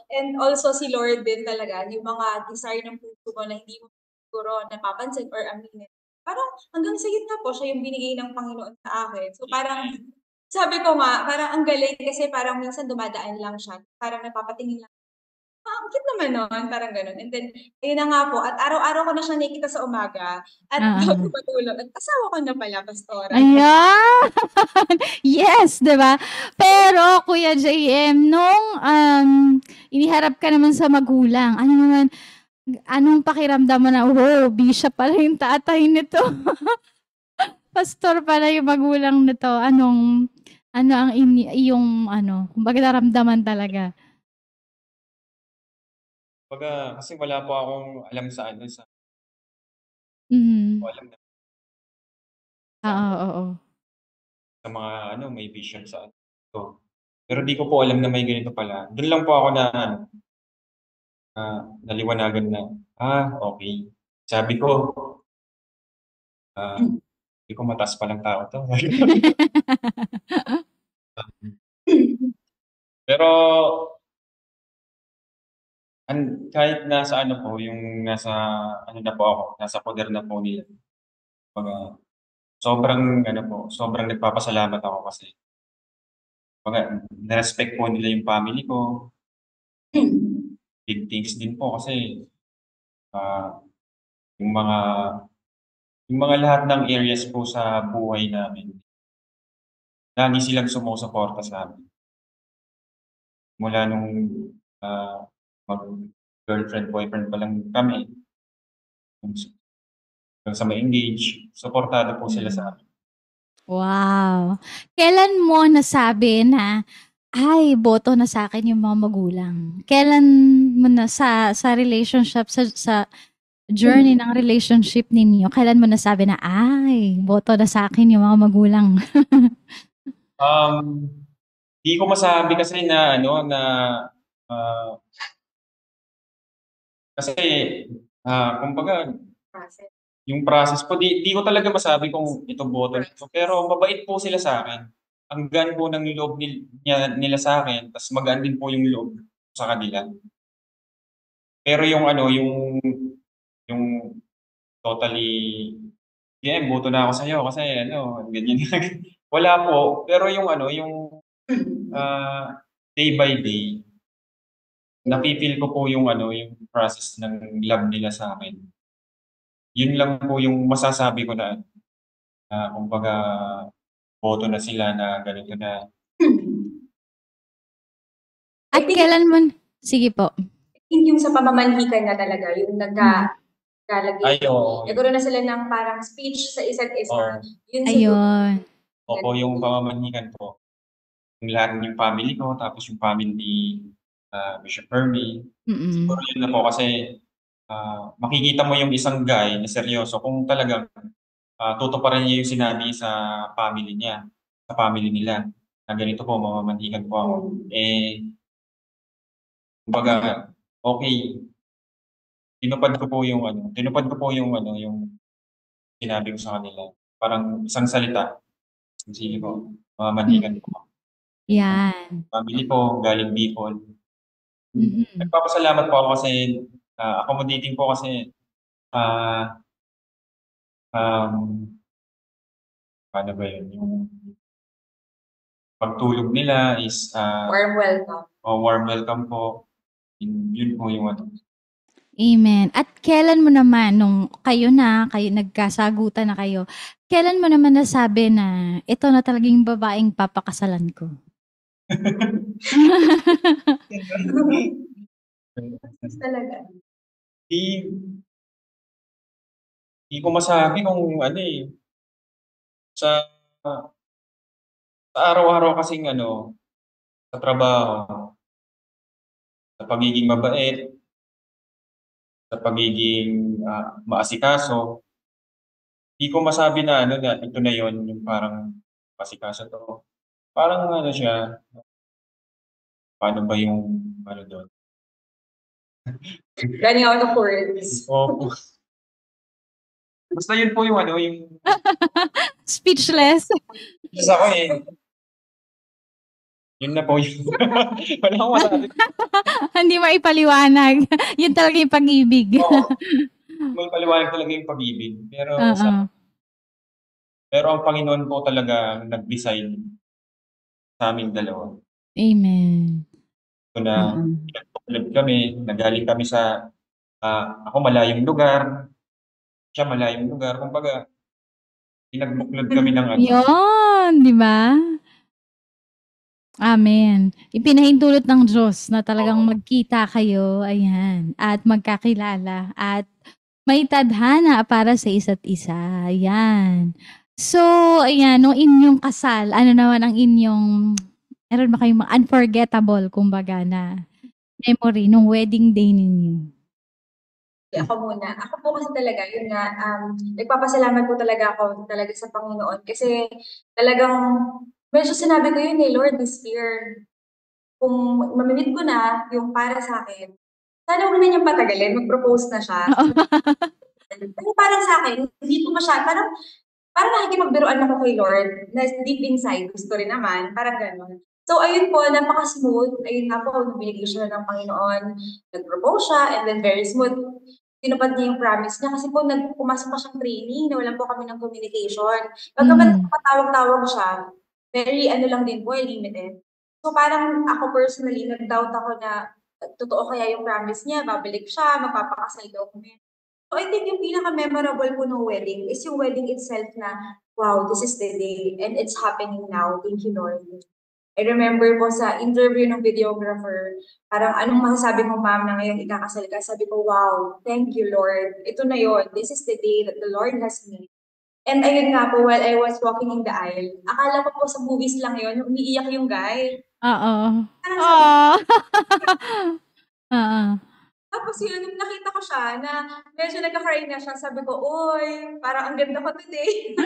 and also si Lord din talaga, yung mga desire ng puso mo na hindi mo siguro napapansin or aminin. Parang hanggang sa gitna po, siya yung binigay ng Panginoon sa akin. So parang, sabi ko nga, parang ang galing kasi parang minsan dumadaan lang siya. Parang napapatingin lang. ang cute naman nun, parang gano'n. And then, ayun na nga po, at araw-araw ko na siya nakikita sa umaga at bago Oo. matulog at asawa ko na pala, pastora. Ayan! Yes, 'di ba? Pero Kuya JM, nung, iniharap ka naman sa magulang, anong pakiramdam mo na, "Wow, bishop pala yung tatay nito, pastor pala yung magulang nito." Ano ang iyong kumbaga naramdaman talaga? Kumbaga kasi wala po akong alam sa ano, sa Mhm. alam na sa Oo, oo. sa mga ano, may vision sa ano, to. Pero di ko po alam na may ganito pala. Dun lang po ako na ano, naliwanagan na, okey. Sabi ko, sabi ko mataas palang tao 'to. Pero kahit nasa ano po, yung nasa ano na po ako, nasa poder na po nila. Kumbaga sobrang ano po, sobrang nagpapasalamat ako kasi kumbaga na-respect po nila yung family ko. Big things din po kasi, ah, yung mga yung mga lahat ng areas po sa buhay namin, lagi silang sumusuporta sa'min. Mula nung, ah, mag-girlfriend, boyfriend pa lang kami, hanggang sa ma-engage, suportado po sila Mm. sa'min. Wow! Kailan mo nasabi na, "Ay, boto na sa'kin yung mga magulang"? Kailan mo na sa relationship, sa journey ng relationship ninyo, kailan mo nasabi na, "Ay, boto na sa'kin yung mga magulang"? Um, Di ko masabi kasi na ano, na, ah, kasi, kumbaga yung process po di ko talaga masabi kung ito boto nito, pero mabait po sila sa'kin. Ang gaan po ng loob nila sa'kin ta's magaan din po yung loob ko sa kanila. Pero yung ano, yung totally, "Sige, boto na ako sa'yo kasi ano, ganyan." Wala po. Pero yung ano, yung, day by day, nafi-feel ko po yung ano, yung process ng love nila sa'kin. Yun lang po yung masasabi ko na ano, na kumbaga boto na sila na ganito na. I At think kailan mo sige po. yung sa pamamanhikan na talaga, yung Mm. nagkalagay, Ay, oo. nagkaroon na sila ng parang speech sa isa't isa, Oo. yun siguro. Ayun. Opo, yung pamamanikan po. Yung lahat yung family ko, tapos yung family ni, Bishop Hermie. Siguro Mm. yun na po kasi, makikita mo yung isang guy na seryoso kung talagang, tutuparin niya yung sinabi sa family niya, sa family nila, na ganito po mamamanhikan po ako. Eh, kumbaga okey, tinupad ko po yung sinabi ko sa kanila. Parang isang salita, sige po, Mm. mamamanhikan po. 'Yan. Family ko galing Bicol. Mm. Nagpapasalamat po ako kasi, accommodating po kasi, ah, um, paano ba yun, yung pagtulog nila is, Warm welcome. warm welcome po. Yun po yung ano. Amen. At kailan mo naman nung kayo nagkasagutan na kayo, kailan mo naman nasabi na, "Ito na talaga yung babaeng papakasalan ko"? Talaga. Di di ko masabi kung ano, sa sa araw-araw kasing ano, sa trabaho, sa pagiging mabait, sa pagiging, maasikaso, di ko masabi na ano na ito na yun, yung parang asikaso 'to. Parang ano siya, paano ba yung ano dun? Running out of words. Opo. Basta yun po yung ano, yung Speechless. isa ko, yun na po yun. Wala akong masabi. Hindi maipaliwanag. Yun talaga yung pag-ibig. Oo, maipaliwanag talaga yung pag-ibig. Oo. Pero ang Panginoon po talaga ang nag-decide sa'ming dalawa. Amen. So na Mm. pinagbuklod kami, nagaling kami sa ako malayong lugar, siya malayong lugar. Kumbaga, pinagbuklod kami ng ano. Yun, di ba? Amen. Ipinahintulot ng Diyos na talagang Oo. magkita kayo, ayan, at magkakilala at may tadhana para sa isa't isa. Ayan. So, ayan, nung inyong kasal, ano naman ang inyong, meron ba kayong mga unforgettable, kumbaga, na memory nung wedding day ninyo? Ako muna. Ako po kasi talaga, yun nga, nagpapasalamat po talaga ako talaga sa Panginoon kasi talagang medyo sinabi ko yun Lord, this year, kung mamimit ko na yung para sa akin, sana huwag na niyang patagalin, mag-propose na siya. Pero parang sa akin, hindi ko parang nakikipagbiruan ako kay Lord na deep inside, gusto rin naman, parang gano'n. So ayun po, napaka-smooth. Ayun nga po, binigay siya ng Panginoon, nag-propose siya, and then very smooth. Tinupad niya yung promise niya kasi po pumasok pa siyang training, nawalan po kami ng communication. Pagkaman patawag-tawag siya, very ano lang din po, limited. So parang ako personally, nag-doubt ako na totoo kaya yung promise niya, babalik siya, magpapakasal daw kami. So I think yung pinaka-memorable po ng wedding is yung wedding itself na, wow, this is the day and it's happening now. Thank you, Lord. I remember po sa interview ng videographer, parang anong masasabi mo ma'am na ngayon ikakasal ka? Sabi ko, wow, thank you Lord. Ito na yon. This is the day that the Lord has made. And ayun nga po, while I was walking in the aisle, akala ko po sa movies lang yon, umiiyak yung guy. Oo. Parang sabi, Oo. tapos yun, nung nakita ko siya na medyo nagka-cry na siya, sabi ko, uy, parang ang ganda ko today.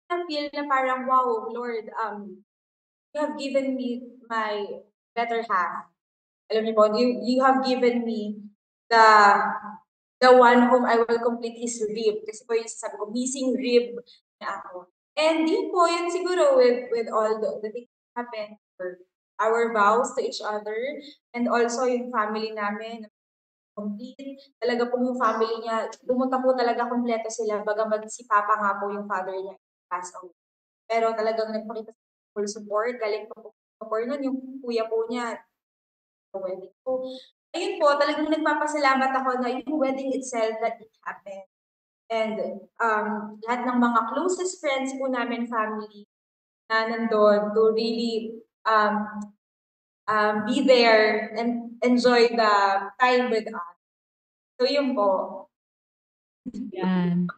Na-feel na parang, wow, Lord, you have given me my better half. Alam niyo po, you have given me the one whom I will complete his rib. Kasi po yung sabi ko, missing rib na ako. And yun po, yun siguro with all the things that happened, our vows to each other, and also yung family namin, complete. Talaga po yung family niya, pumunta po talaga kompleto sila, bagamat si Papa nga po yung father niya passed away. Pero talagang nagpakita sa full support, galing po support nun, yung kuya po niya, wedding. So, ayun po, talagang nagpapasalamat ako na yung wedding itself that it happened. And lahat ng mga closest friends po namin, family, na nandun to really be there and enjoy the time with us. So yun po. Yan.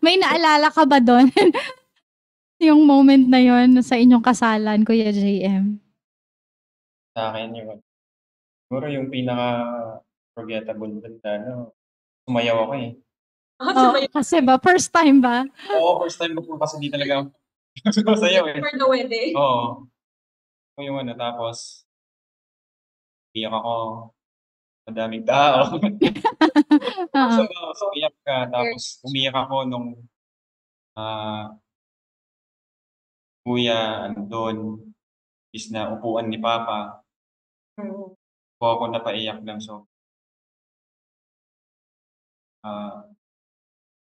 May naalala ka ba doon? Yung moment na yon sa inyong kasalan, Kuya JM? Sa akin yung siguro yung pinaka-forgettable dun sumayaw ako eh. Kasi ba, first time ba? Oo, first time ko po kasi di talaga ako sumasayaw eh. For the wedding. Oo. Yung tapos iyak ako, madaming tao. Oo. So iyak ka, tapos umiyak ako nung kuya andun, is na upuan ni Papa. Po ako napaiyak lang, so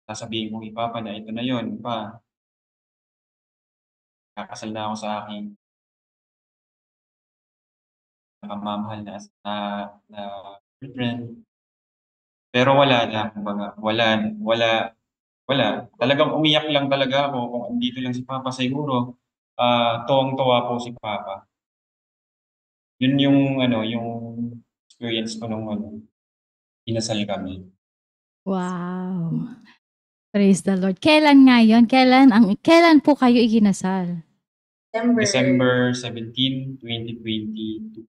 sasabihin ko kay Papa na ito na yun, Pa. Kakasal na ako sa aking nakamamahal na girlfriend. Pero wala na, kumbaga, wala. Talagang umiyak lang talaga ako kung andito lang si Papa siguro. Tuwang-tuwa po si Papa. Yun yung yung experience ko nung inasal kami. Wow. Praise the Lord. Kailan nga yun? Kailan po kayo ikinasal? December 17, 2022.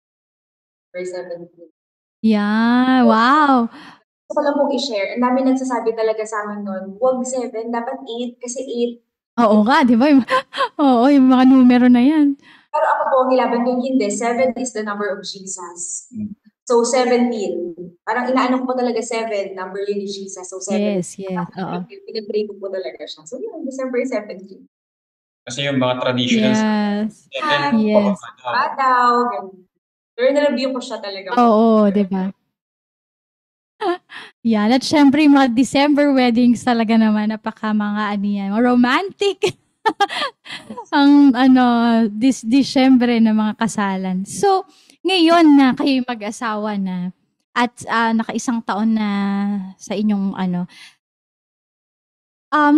December 17. Yeah, wow. Gusto ko lang pong i-share. Ang dami nagsasabi talaga sa amin noon, huwag 7, dapat 8 kasi 8. Oo nga, di ba? Oo, yung mga numero na yan. Pero ako po, nilaban ko hindi. 7 is the number of Jesus. So, 17. Parang inaano ko po talaga 7, number yun ni Jesus. So, 7. Yes. Oo. Pinag-pray ko po talaga siya. So, yun, December 17. Kasi yung mga traditions, Yes. 7, Yes. Padaw, ganun. Pero na-review ko siya talaga. Oo, di ba? Yan. At syempre, yung mga December weddings talaga naman, napaka mga romantic. Ang ano, Disyembre ng mga kasalan. So, ngayon na kayo'y mag-asawa na at, nakaisang taon na sa inyong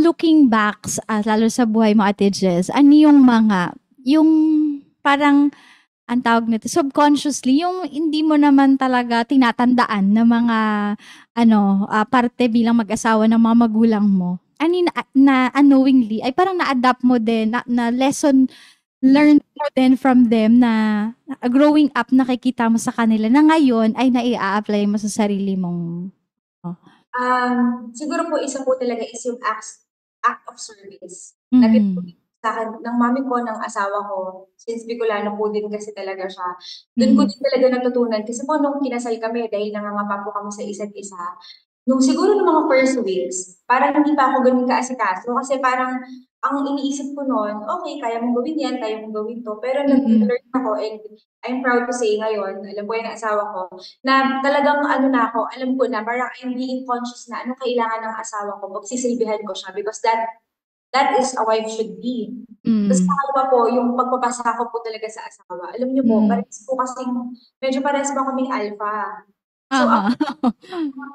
looking back lalo sa buhay mo, Ate Jess, ano yung parang ang tawag nito, subconsciously, yung hindi mo naman talaga tinatandaan na mga parte bilang mag-asawa ng mga magulang mo. Ano yung na unknowingly ay parang na-adapt mo din, na lesson learned mo din from them na growing up nakikita mo sa kanila na ngayon ay nai-a-apply mo sa sarili mong Siguro po isa po talaga is yung act of service. Na Mhm. sa akin ng mami ko, ng asawa ko, since Bicolano po din kasi talaga siya. Do'n ko Mhm. din talaga natutunan kasi po nung kinasal kami dahil nangangapa po kami sa isa't isa, nung siguro nung mga first weeks, parang hindi pa ako gano'n kaasikaso kasi parang ang iniisip ko no'n, okey kaya mong gawin 'yan, kaya mong gawin 'to, pero Mm. nag-learn ako and I'm proud to say ngayon, alam ko 'yan ng asawa ko, na talagang ano na ako, alam ko na parang I'm being conscious na anong kailangan ng asawa ko, pagsisilbihan ko siya because that is a wife should be. Tapos Mm. pangalawa po, yung pagpapasa ko po talaga sa asawa. Alam niyo po, Hmm. parehas po kasing medyo parehas pa kaming alpha. So ako Uh-huh.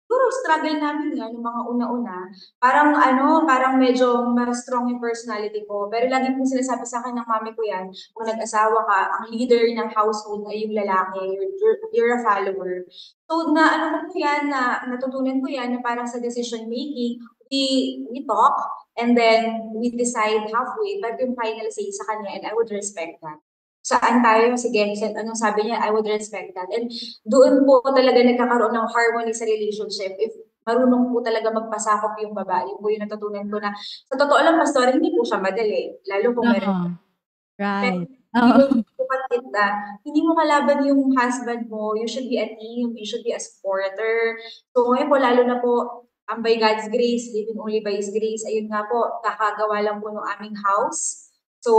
siguro struggle namin 'yan nung mga una-una. Parang medyo mas strong yung personality ko. Pero lagi pong sinasabi sa'kin ng mami ko 'yan, "Kung nag-asawa ka, ang leader ng household ay yung lalaki, you're a follower." So naano ko po 'yan, natutunan ko 'yan na parang sa decision making, we talk and then we decide halfway, but yung final say sa kanya and I would respect that. Saan tayo, sige, anong sabi niya, I would respect that. And doon po talaga nagkakaroon ng harmony sa relationship if marunong po talaga magpasakop yung babae. Yun po yung natutunan ko na sa totoo lang pastor hindi po siya madali, lalo kung meron Oo. pero Right. you Oo. will kapatid na hindi mo kalaban yung husband mo, you should be a team, you should be a supporter. So ngayon po lalo na po, by God's grace, living only by His grace, ayun nga po, kakagawa lang po ng aming house. So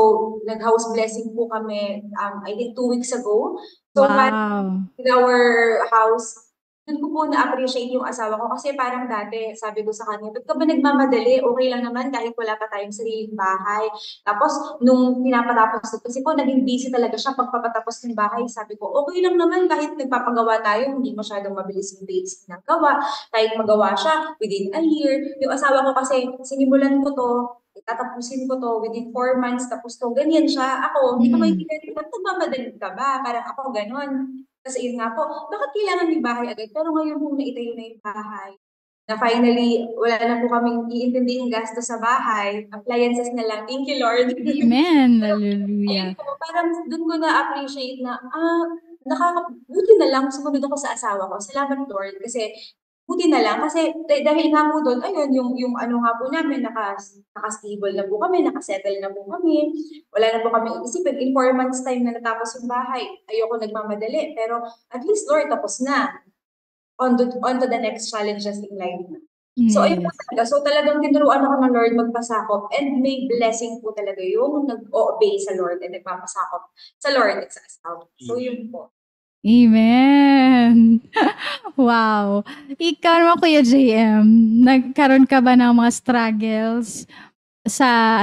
nag-house blessing po kami, I think 2 weeks ago. So parang Wow. in our house, dun ko po na-appreciate yung asawa ko kasi parang dati sabi ko sa kanya, "Ba't ka ba nagmamadali? Okey lang naman kahit wala pa tayong sariling bahay." Tapos nung pinapatapos ko kasi po naging busy talaga siya pagpapatapos ng bahay. Sabi ko, "Okey lang naman kahit nagpapagawa tayo, hindi masyadong mabilis yung pace ng gawa, kahit magawa siya within a year." Yung asawa ko kasi sinimulan ko 'to, tatapusin ko 'to within 4 months tapos 'to, ganyan siya. Ako hindi ko Mm. maintindihan, "Ba't nagmamadali ka ba?" Parang ako gano'n. Kasi yun nga po, bakit kailangan may bahay agad? Pero ngayon po naitayo na yung bahay, na finally wala na po kaming iintindihing gastos sa bahay, appliances na lang, thank you Lord. Amen. Pero ayun Hallelujah. po, parang dun ko na-appreciate na, buti na lang sumunod ako sa asawa ko. Salamat Lord kasi buti na lang kasi dahil nga po dun ayun yung ano nga po namin naka-stable na po kami, naka-settle na po kami, wala na po kaming iisipin. In 4 months time na natapos yung bahay, ayoko nagmamadali pero at least Lord tapos na, on to the next challenges in life na. So ayun po Yes. talaga, so talagang tinuruan ako ng Lord magpasakop and may blessing po talaga yung nag-o-obey sa Lord and nagpapasakop sa Lord at sa asawa. So yun po. Amen. Wow. Ikaw naman, Kuya JM, nagkaroon ka ba ng mga struggles sa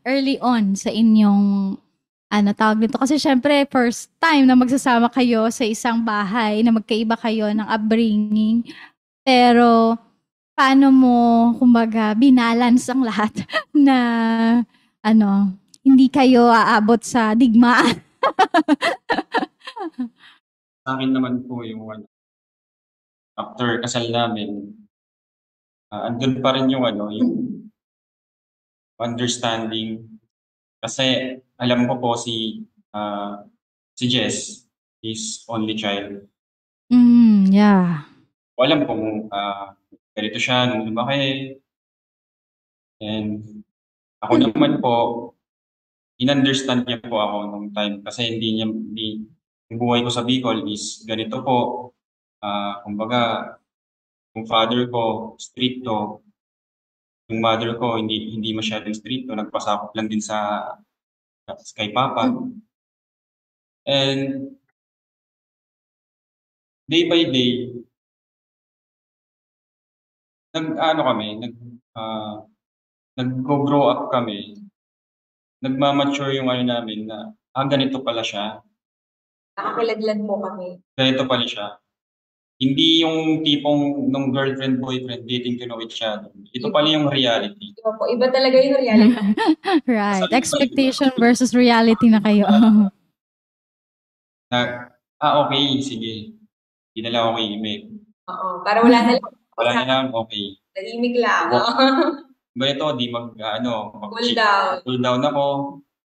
early on sa inyong tawag nito? Kasi siyempre first time na magsasama kayo sa isang bahay na magkaiba kayo ng upbringing. Pero paano mo kumbaga binalance ang lahat na hindi kayo aabot sa digmaan? Sa'kin naman po yung after kasal namin, andun pa rin yung yung understanding. Kasi alam ko po si Jess is only child. Yeah. Ko alam kung, ganito siya nung lumaki and ako naman po, in-understand niya po ako nung time kasi hindi yung buhay ko sa Bicol is ganito po. Kumbaga yung father ko strikto, yung mother ko hindi masyadong strikto, nagpasakop lang din sa kay papa. And day by day, nag-aano kami, nag-grow up kami, nagma-mature yung ano namin na, ganito pala siya, Nakakilaglan po kami. ganito pala siya. Hindi yung tipong nung girlfriend, boyfriend, dating to know each other. Ito pala yung reality. Iba po, iba talaga yung reality. Right. Kasal pa Expectation versus reality na kayo. na, okay, sige. Hindi na lang ako iimik. Oo, para wala na lang. Wala na lang, okay. Tahimik lang. Ganito, di Cool down. cool down ako,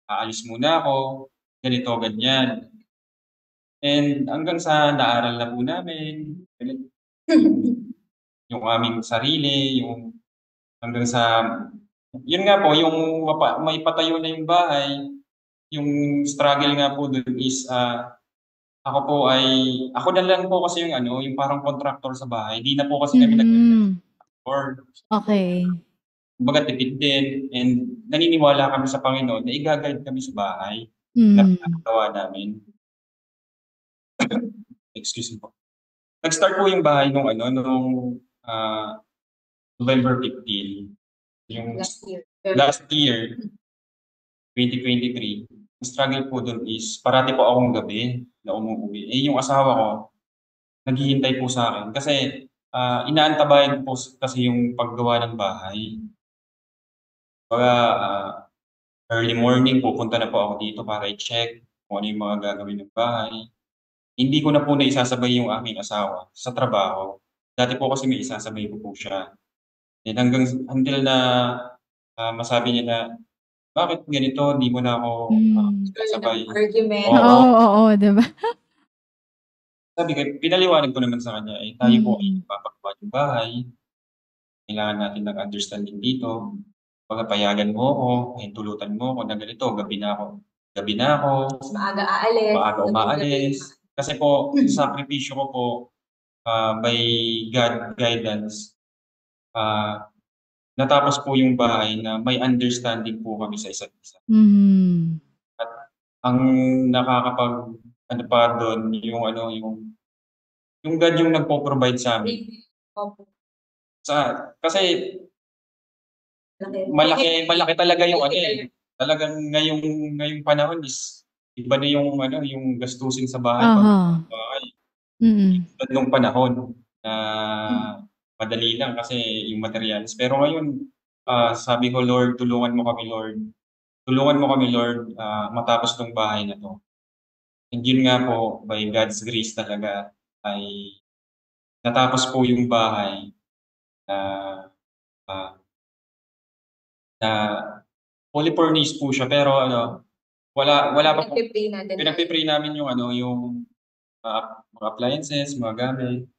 aalis muna ako, ganito, ganyan. And hanggang sa naaral na po namin, yung aming sarili, yung hanggang sa, yun nga po, yung may patayo na yung bahay, yung struggle nga po dun is, ako na lang po kasi yung yung parang contractor sa bahay. Di na po kasi kami or Okay. kumbaga tipid din and naniniwala kami sa Panginoon na i-ga-guide kami sa bahay na pinapagawa namin. Excuse me po. Nag-start po yung bahay nung November 15. Yung last year, 2023, ang struggle po dun is parati po akong gabi na umuuwi. Yung asawa ko, naghihintay po sa akin kasi inaantabayan po kasi yung paggawa ng bahay. Early morning pupunta na po ako dito para i-check kung ano yung mga gagawin ng bahay. Hindi ko na po naisasabay yung aking asawa sa trabaho. Dati po kasi may isasabay ko po siya. And until na masabi niya na, "Bakit ganito, di mo na ako isasabay?" Argument. Oo, diba? Sabi ko, pinaliwanag ko naman sa kanya, tayo po ay nagpapagawa ng bahay. Kailangan natin ng understanding dito. Baka payagan mo ako, hintulutan mo ako na ganito, gabi na ako. Mas maaga aalis. Maaga umaalis. Kasi po, sakripisyo ko po, by God guidance, natapos po yung bahay na may understanding po kami sa isa't isa. At ang nakakapag pa doon yung God yung nagpo-provide sa amin. Kasi malaki talaga yung talagang ngayong panahon is iba na yung gastusin sa bahay. Nung panahon na madali lang kasi yung materials. Pero ngayon, sabi ko, Lord, tulungan mo kami, Lord. Tulungan mo kami, Lord, matapos tong bahay na to. And yun nga po, by God's grace talaga, ay natapos po yung bahay na fully furnished po siya. Pero wala pa po. Pinagpipray namin yung mga appliances, mga gamit,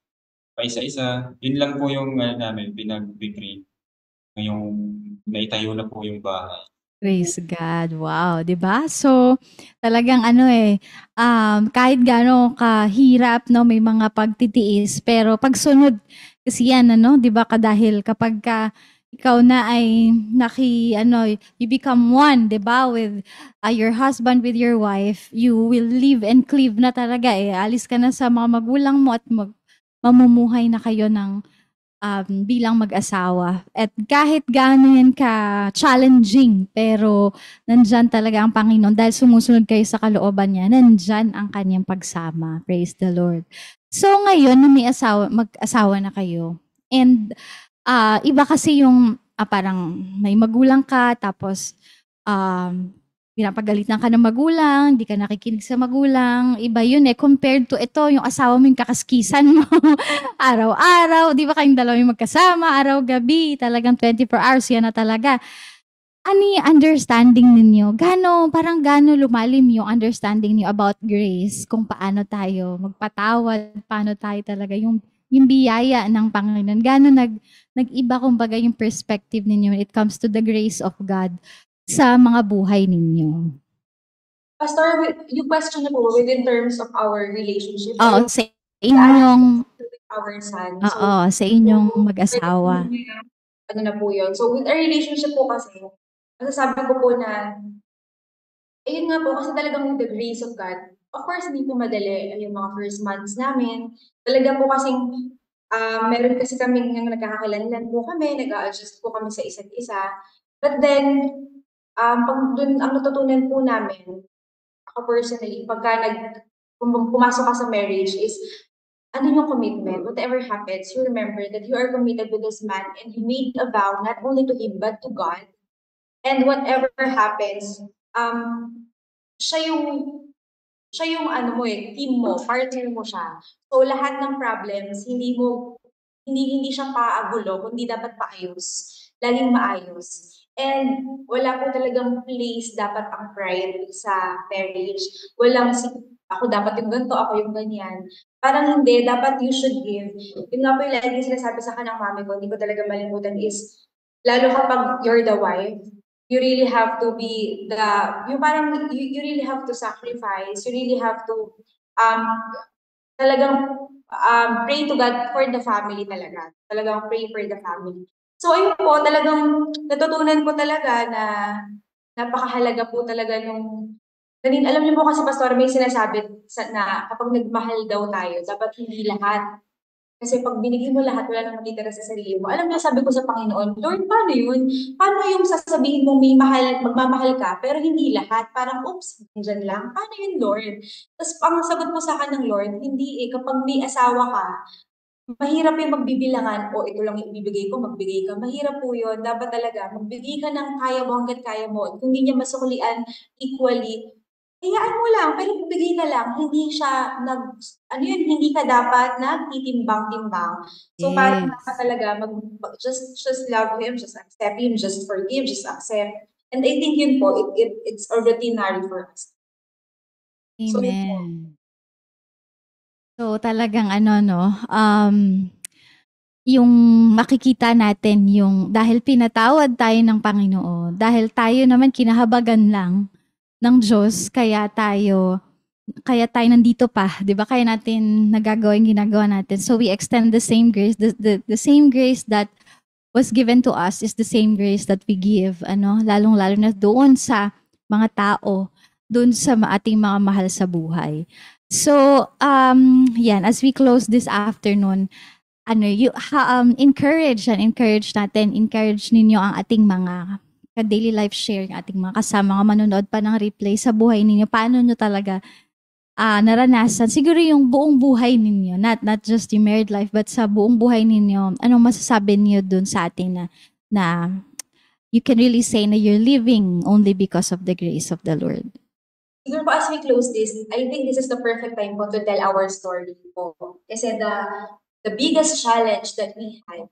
paisa-isa. Yun lang po yung namin, pinagpipray. Yung naitayo na po yung bahay. Praise God. Wow, 'di ba? So, talagang kahit gaano kahirap, no, may mga pagtitiis, pero pagsunod kasi yan, 'di ba, dahil kapag ikaw na ay you become one, 'di ba, with your husband, with your wife, you will live and cleave na talaga. Alis ka na sa mga magulang mo at mamumuhay na kayo ng bilang mag-asawa. At kahit gaano yan ka-challenging, pero nandyan talaga ang Panginoon. Dahil sumusunod kayo sa kalooban niya, nandyan ang kanyang pagsama. Praise the Lord. So ngayon, na mag-asawa na kayo. And iba kasi yung parang may magulang ka, tapos pinapagalitan ka ng magulang, di ka nakikinig sa magulang, iba yun compared to ito, yung asawa mo yung kakaskisan mo, araw-araw, di ba kayong dalawa yung magkasama, araw-gabi, talagang 24 hours, yan na talaga. Ano yung understanding ninyo? Parang gano lumalim yung understanding niyo about grace, kung paano tayo magpatawad, paano tayo talaga yung biyaya ng Panginoon. Gano nag-iba kumbaga yung perspective ninyo when it comes to the grace of God sa mga buhay ninyo? Pastor, yung question na po, within terms of our relationship. Oo, sa inyong our son. sa inyong mag-asawa. Ano na po yun. So, with our relationship po kasi, masasabi ko po na, ayun nga po, kasi talagang with the grace of God, of course, hindi po madali yung mga first months namin. Talaga po kasing, meron kasi kaming nagkakakilanlan po kami, nag-a-adjust po kami sa isa't isa. But then, pag dun, ang natutunan po namin, ako personally, pumasok ka sa marriage is, ano yung commitment? Whatever happens, you remember that you are committed to this man and you made a vow not only to him but to God. And whatever happens, siya yung ano mo team mo, partner mo siya. So lahat ng problems, hindi siya paagulo, kundi dapat paayos, laging maayos. And wala po talagang place dapat ang pride sa marriage. Walang ako dapat yung ganito, ako yung ganyan. Parang hindi, dapat you should give. Yun nga po yung lagi sinasabi sa akin ng mami ko, hindi ko talaga malimutan is, lalo kapag you're the wife, you really have to be you really have to sacrifice, you really have to talagang pray to God for the family talaga. Talagang pray for the family. So ayun po, talagang natutunan ko talaga na napakahalaga po talaga alam niyo po kasi pastor may sinasabi na kapag nagmahal daw tayo, dapat hindi lahat. Kasi pag binigay mo lahat, wala nang matitira sa sarili mo. Alam niyo, sabi ko sa Panginoon, Lord, paano yun? Paano yung sasabihin mo magmamahal ka, pero hindi lahat? Parang, oops, dyan lang. Paano yun, Lord? Tapos ang sagot mo sa akin ng Lord, hindi kapag may asawa ka, mahirap yung magbibilangan, o ito lang yung ibibigay ko, magbigay ka. Mahirap po yun. Dapat talaga, magbigay ka ng kaya mo hanggat kaya mo. At kung hindi niya masuklian equally, hayaan mo lang, pero magbigay ka lang. Hindi siya hindi ka dapat nagtitimbang-timbang. So parang dapat talaga, just love him, just accept him, just forgive, just accept. And I think yun po, it's a routinary for us. So, yun po. Amen. So talagang yung makikita natin yung dahil pinatawad tayo ng Panginoon, dahil tayo naman kinahabagan lang ng Diyos, kaya tayo nandito pa, 'di ba? Kaya natin nagagawa yung ginagawa natin. So we extend the same grace, the same grace that was given to us is the same grace that we give, lalong-lalo na doon sa mga tao, doon sa ating mga mahal sa buhay. So, yan, as we close this afternoon, encourage ninyo ang ating mga daily life sharing, ating mga kasama, mga manonood pa ng replay sa buhay ninyo. Paano nyo talaga naranasan, siguro yung buong buhay ninyo, not just yung married life, but sa buong buhay ninyo, anong masasabi niyo dun sa atin na you can really say na you're living only because of the grace of the Lord? Siguro po as we close this, I think this is the perfect time po to tell our story po. Kasi the biggest challenge that we had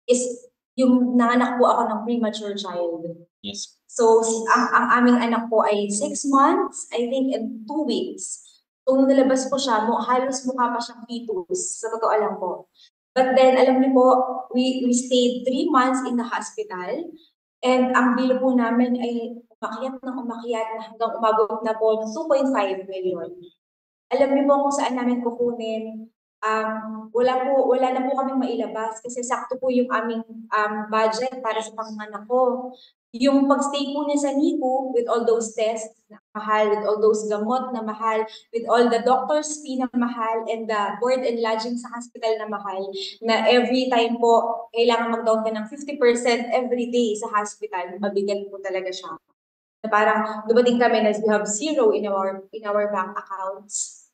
is yung nanganak po ako ng premature child. Yes. So, ang aming anak po ay 6 months, I think, and 2 weeks. So, nung nalabas po siya, halos mukha pa siyang fetus. Sa totoo lang po. But then, alam niyo po, we stayed 3 months in the hospital. And ang bilo po namin ay umakyat na hanggang umabot na po ng 2.5 million. Alam niyo po kung saan namin kukunin. Wala na po kaming mailabas kasi sakto po yung aming budget para sa panganak ko. Yung pagstay po niya sa NICU with all those tests na mahal, with all those gamot na mahal, with all the doctor's fee na mahal, and the board and lodging sa hospital na mahal, na every time po kailangan mag-down ka ng 50% every day sa hospital, mabigat po talaga siya. Na parang dumating kami na we have zero in our bank accounts.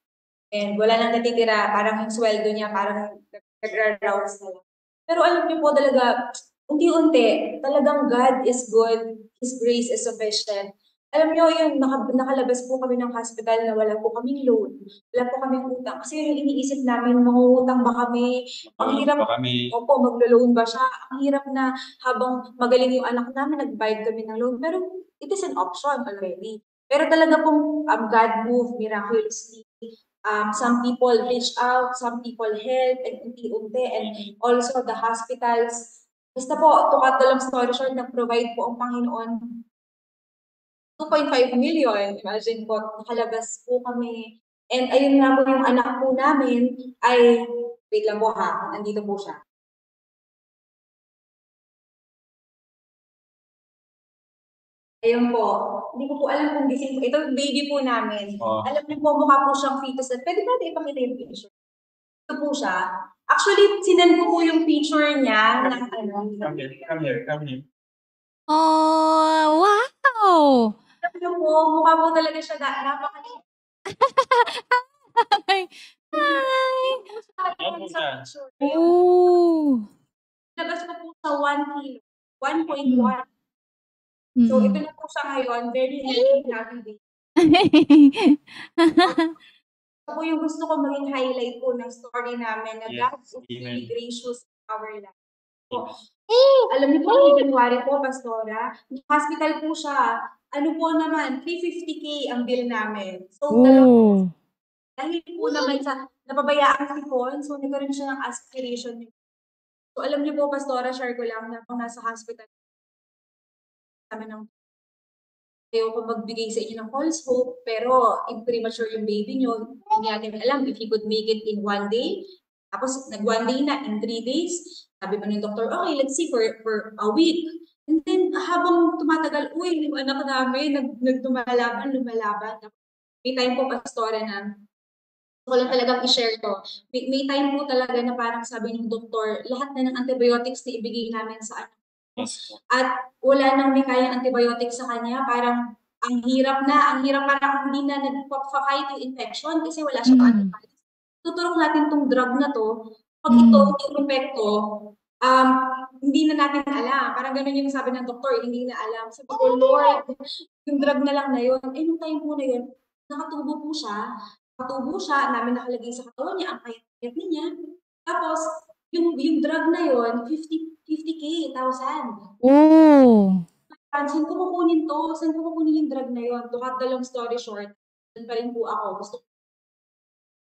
And wala nang natitira, parang yung sweldo niya, parang nagra-rounds na lang. Pero alam niyo po talaga, unti-unti, talagang God is good, His grace is sufficient. Alam niyo yun, nakalabas po kami ng hospital na wala po kaming loan, wala po kaming utang. Kasi yun yung iniisip namin, mangungutang ba kami? Ang hirap, opo, maglo-loan ba siya? Ang hirap na habang magaling yung anak namin, nag-bayad kami ng loan. Pero it is an option already. Pero talaga pong God moved miraculously. Some people reach out, some people help, and unti-unti, and also the hospitals. Basta po, to cut the long story short, nag-provide po ang Panginoon 2.5 million. Imagine po, nakalabas po kami. And ayun nga po yung anak po namin ay, wait lang po ha, nandito po siya. Ayun po. Hindi ko po alam kung gising po. Ito baby po namin. Alam niyo po, mukha po siyang fetus. Pwede natin ipakita yung picture. Ito po siya. Actually, sinend ko po yung picture niya. Come here. Oh, wow! Alam niyo po, mukha po talaga siya napakaliit. Ay, ay! Ano Sa na? picture. Oh! Labas ko po sa 1 kilo, 1.1. So, ito Mm. na po siya ngayon, very healthy, happy baby. Ito po yung gusto ko maging highlight po ng story namin na Yes, God is really amen. gracious in our life. Po. Alam niyo po, noong January po, Pastora, hospital po siya. Ano po naman, 350K ang bill namin. So, Oh! dahil po naman sa napabayaan si Paul, so nagkaroon siya ng aspiration. So, alam niyo po, Pastora, share ko lang na kung nasa hospital kami ng ayoko magbigay sa inyo ng false hope, pero premature yung baby nyo. Hindi natin alam if he could make it in 1 day. Tapos, nag 1 day na, in 3 days. Sabi pa ng doktor, okay, let's see for a week. And then, habang tumatagal, uy, yung anak namin, lumalaban. May time po, Pastora, na gusto ko lang talagang i-share to. May time po talaga na parang sabi ng doktor, lahat na ng antibiotics na ibigay namin sa anak. Yes po. At wala nang may kayang antibiotic sa kanya, parang ang hirap parang hindi na nagpa-fight yung infection kasi wala siyang antibiotics. Tuturok natin tong drug na to, pag ito yung epekto, hindi na natin alam. Parang ganun yung sabi ng doktor, hindi na alam. Sabi ko, Lord, yung drug na lang na yun. Eh, nung time po na yun, nakatubo po siya, namin nakalagay sa katawan niya, ang kayat niya. Tapos, yung drug na yun, 50K, 1,000. Oh! Saan ko kukunin to? Saan ko kukunin yung drug na yun? To cut the long story short, doon pa rin po ako.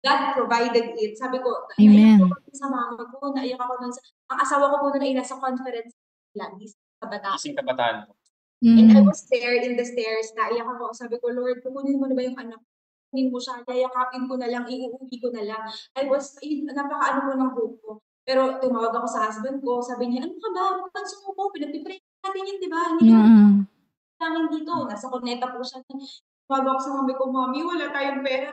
God provided it. Sabi ko, naiyak Amen. ako sa mama ko, naiyak ako nun ang asawa ko po nun ay nasa conference lang, sa Bataan. Isang kabataan po. And I was there in the stairs, naiyak ako. Sabi ko, Lord, kukunin mo na ba yung anak ko? Kukunin mo siya, yayakapin ko na lang, iuuwi ko na lang. Napaka-ano ko ng hope ko. Pero tumawag ako sa husband ko, sabi niya, ano ka ba? Panso mo po, pinagpipray natin yun, di ba? Hindi naman namin dito. Nasa Cuneta po siya. Tumawag ako sa mami ko, Mami, wala tayong pera.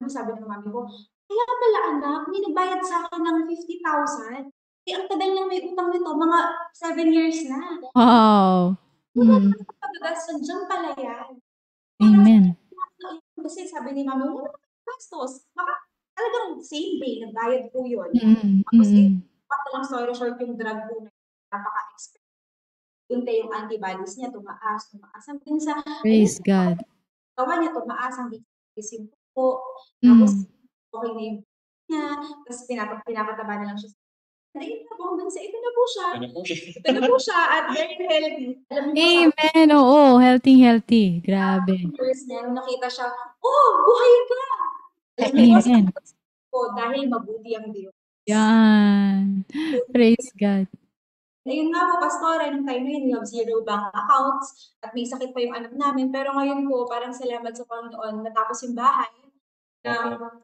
Sabi ng mami ko, kaya pala anak, may nagbayad sa akin ng 50,000. Eh, ang tagal nang may utang nito, mga 7 years na. Wow! Diyan pala yan. Amen. Kasi sabi ni mami, wala naman gastos. Baka talagang same day, nagbayad po yun. Tapos, lang story short, yung drug po na napaka-expert. Yung antibodies niya, tumaas. Hanggang sa, Praise God. tawa niya, tumaas, hanggang sa po. Tapos, okay na yung niya. Tapos, pinapataba na lang siya. Ito na po siya. Ito na po siya at very healthy. Alam niyo po, Amen. Oo, healthy. Grabe. first niya, nung nakita siya, oh, buhay ka! Amen. Po, dahil mabuti ang Diyos. Yan. Praise God. Ayun nga po, Pastora, nung time na yun, we have 0 bank accounts at may sakit pa yung anak namin. Pero ngayon po, parang salamat sa Panginoon, natapos yung bahay.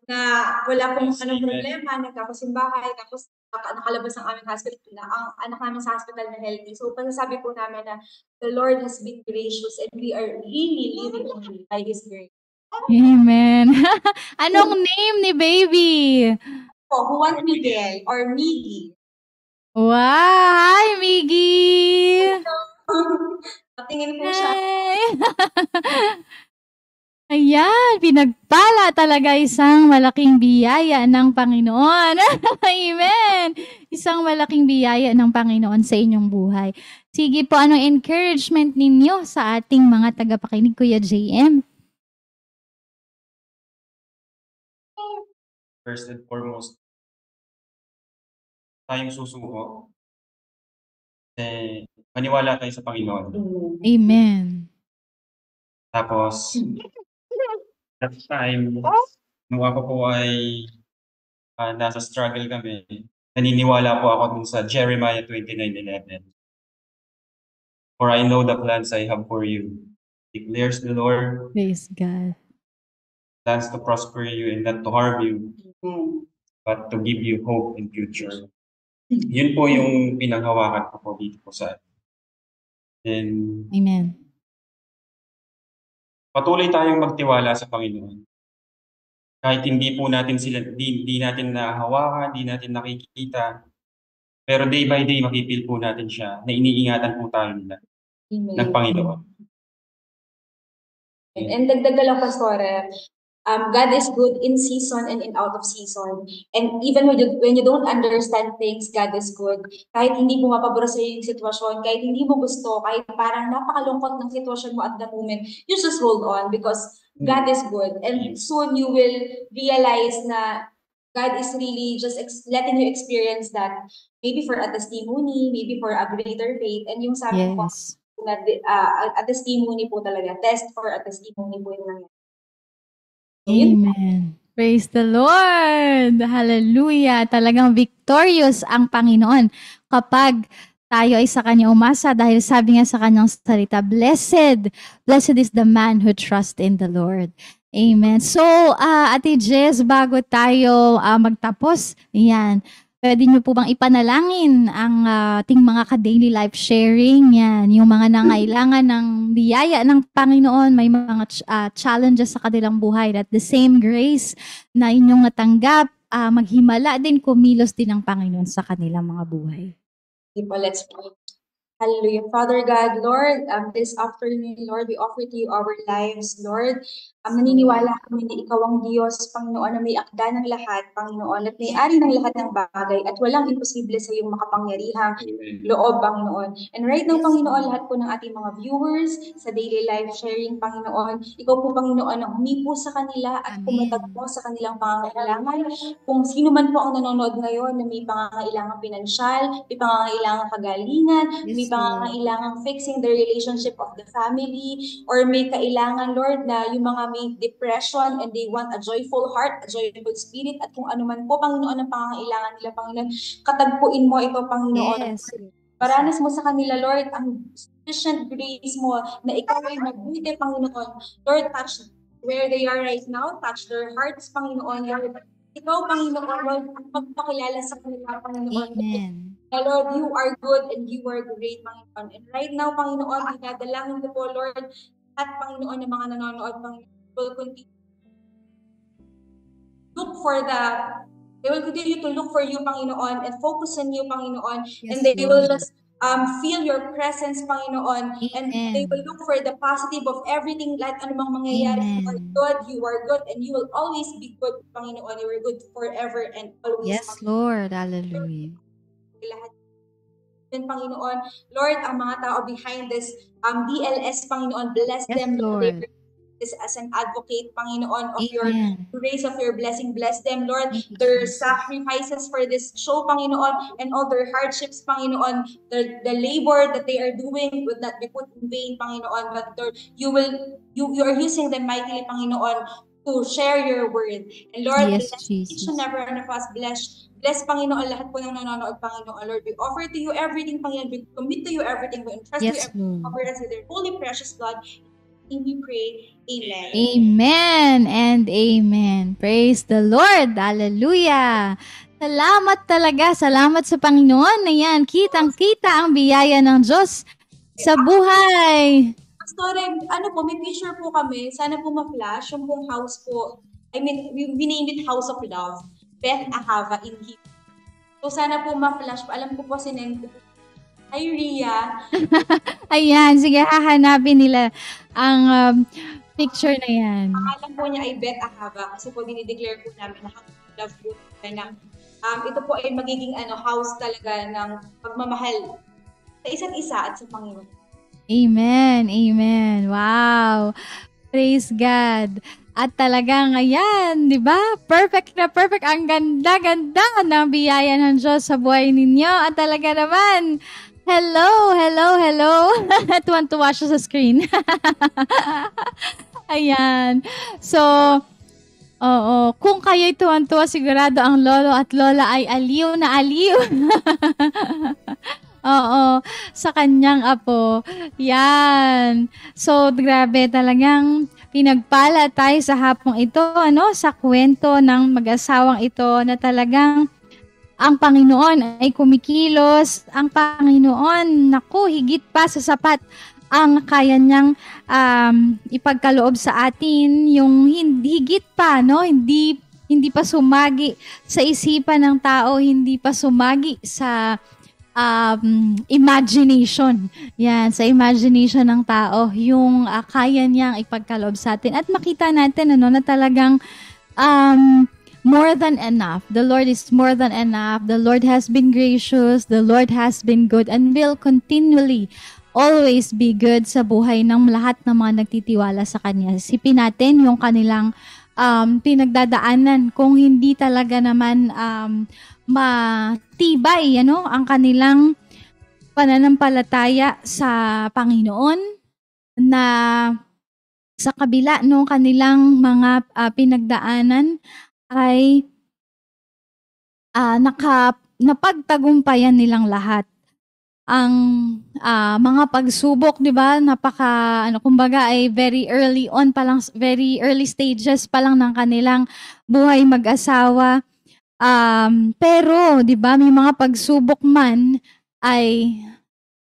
Na wala pong anong problema, nagtapos yung bahay, tapos nakalabas ang aming hospital, ang anak namin sa hospital na healthy. So, pagsasabi po namin na the Lord has been gracious and we are really living by His grace. Amen. Anong name ni baby? Juan Miguel or Miggy. Wow! Hi, Miggy! Patingin po siya. Ayan, pinagpala talaga isang malaking biyaya ng Panginoon. Amen! Isang malaking biyaya ng Panginoon sa inyong buhay. Sige po, anong encouragement ninyo sa ating mga tagapakinig, Kuya JM? First and foremost, tayong susuko. Maniwala tayo sa Panginoon. Amen. Tapos, that time, nung ako po ay nasa struggle kami, naniniwala po ako dun sa Jeremiah 29:11. For I know the plans I have for you, declares the Lord. Praise God. Plans to prosper you and not to harm you, but to give you hope in future. Yun po yung pinanghawakan ko po dito po sa atin. Then, Amen. patuloy tayong magtiwala sa Panginoon. Kahit hindi po natin sila, di natin nahawakan, di natin nakikita, pero day by day mapipil po natin siya na iniingatan po tayo nila. Amen. ng Panginoon. And dagdagan lang, Pastore, God is good in season and in out of season. And even when you don't understand things, God is good. Kahit hindi pumapabor sa yung sitwasyon, kahit hindi mo gusto, kahit parang napakalungkot ng sitwasyon mo at the moment, you just hold on because God is good. And soon you will realize na God is really just letting you experience that maybe for a testimony, maybe for a greater faith. And yung sabi ko, Yes. na a testimony po talaga. Test for a testimony po yung nangyari. Amen. Praise the Lord. Hallelujah. Talagang victorious ang Panginoon kapag tayo ay sa Kanya umasa dahil sabi nga sa Kanyang salita, Blessed is the man who trusts in the Lord. Amen. So, Ate Jess, bago tayo magtapos, yan, pwede niyo po bang ipanalangin ang ating mga ka-daily life sharing? Yan, yung mga nangailangan ng biyaya ng Panginoon, may mga challenges sa kanilang buhay. At the same grace na inyong natanggap, maghimala din, kumilos din ang Panginoon sa kanilang mga buhay. Let's pray. Hallelujah. Father God, Lord, this afternoon, Lord, we offer to you our lives, Lord. Naniniwala kami na ikaw ang Diyos, Panginoon, na may akda ng lahat, Panginoon, at may-ari ng lahat ng bagay, at walang imposible sa iyong makapangyarihang loob, Panginoon. And right now, Panginoon, lahat po ng ating mga viewers sa daily life sharing, Panginoon, ikaw po, Panginoon, ang humipo sa kanila at pumatagpo sa kanilang pangangailangan. Kung sino man po ang nanonood ngayon na may pangangailangan pinansyal, may pangangailangan kagalingan, may pangangailangan fixing the relationship of the family, or may kailangan, Lord, na yung mga may depression and they want a joyful heart, a joyful spirit, at kung ano man po, Panginoon, ang pangangailangan nila, Panginoon, katagpuin mo ito, Panginoon. Yes. Paranas mo sa kanila, Lord, ang sufficient grace mo na ikaw ay mabuti, Panginoon. Lord, touch where they are right now, touch their hearts, Panginoon. Lord, ikaw, Panginoon, Lord, magpakilala sa kanila, Panginoon. Amen. Lord, you are good and you are great, Panginoon. And right now, Panginoon, dinadalangin ko po, Lord, at Panginoon ng mga nanonood, Panginoon, will continue they will continue to look for you, Panginoon, and focus on you, Panginoon, and they will just feel your presence, Panginoon, and they will look for the positive of everything, like anumang mangyayari. You are good, you are good, and you will always be good, Panginoon. You are good forever and always. Yes, Lord. Hallelujah. Lahat din, Panginoon. Lord, ang mga tao behind this DLS, Panginoon, bless them, Lord. As an advocate, Panginoon, of your grace, of your blessing, bless them, Lord. Their sacrifices for this show, Panginoon, and all their hardships, Panginoon, the labor that they are doing will not be put in vain, Panginoon, but you are using them mightily, Panginoon, to share your word. And Lord, bless each and every one of us, bless, Panginoon, lahat po ng nanonood, Panginoon. Lord, we offer to you everything, Panginoon. We commit to you everything. We entrust to you everything. Cover us with your holy, precious blood. In we pray. Amen. Amen and amen. Praise the Lord. Hallelujah. Salamat talaga. Salamat sa Panginoon na yan. Kitang-kita ang biyaya ng Diyos sa buhay. Pastor, may picture po kami. Sana po ma-flash. Yung pong house po. I mean, we named it House of Love. Beth Ahava in Hebrew. So sana po ma-flash. Alam ko po sinend ko. Hi, Rhea. Ayan, sige, hahanapin nila ang picture na yan. Pangalan po niya ay Beth Ahava kasi po dinideclare po namin na House of Love po. Ito po ay magiging house talaga ng pagmamahal sa isa't isa at sa Panginoon. Amen, amen. Wow. Praise God. At talagang ayan, di ba? Perfect na perfect. Ang ganda-ganda ng biyaya ng Diyos sa buhay ninyo. At talaga naman, hello. Tuwan-tuwa siya sa screen. Ayan. So, kung kayo'y tuwan-tuwa, sigurado ang lolo at lola ay aliw na aliw. Sa kanyang apo. Yan. So, grabe talagang pinagpala tayo sa hapong ito, sa kwento ng mag-asawang ito na talagang ang Panginoon ay kumikilos. Ang Panginoon, higit pa sa sapat ang kaya niyang ipagkaloob sa atin, yung higit pa, hindi pa sumagi sa isipan ng tao, hindi pa sumagi sa imagination. Yan, sa imagination ng tao, yung kaya niyang ipagkaloob sa atin. At makita natin na talagang more than enough. The Lord is more than enough. The Lord has been gracious. The Lord has been good and will continually always be good sa buhay ng lahat ng mga nagtitiwala sa Kanya. Isipin natin yung kanilang pinagdadaanan kung hindi talaga naman matibay ang kanilang pananampalataya sa Panginoon, na sa kabila ng kanilang mga pinagdaanan ay napagtagumpayan nilang lahat ang mga pagsubok, 'di ba? Kumbaga ay very early on pa lang, very early stages pa lang ng kanilang buhay mag-asawa. Pero 'di ba, may mga pagsubok man ay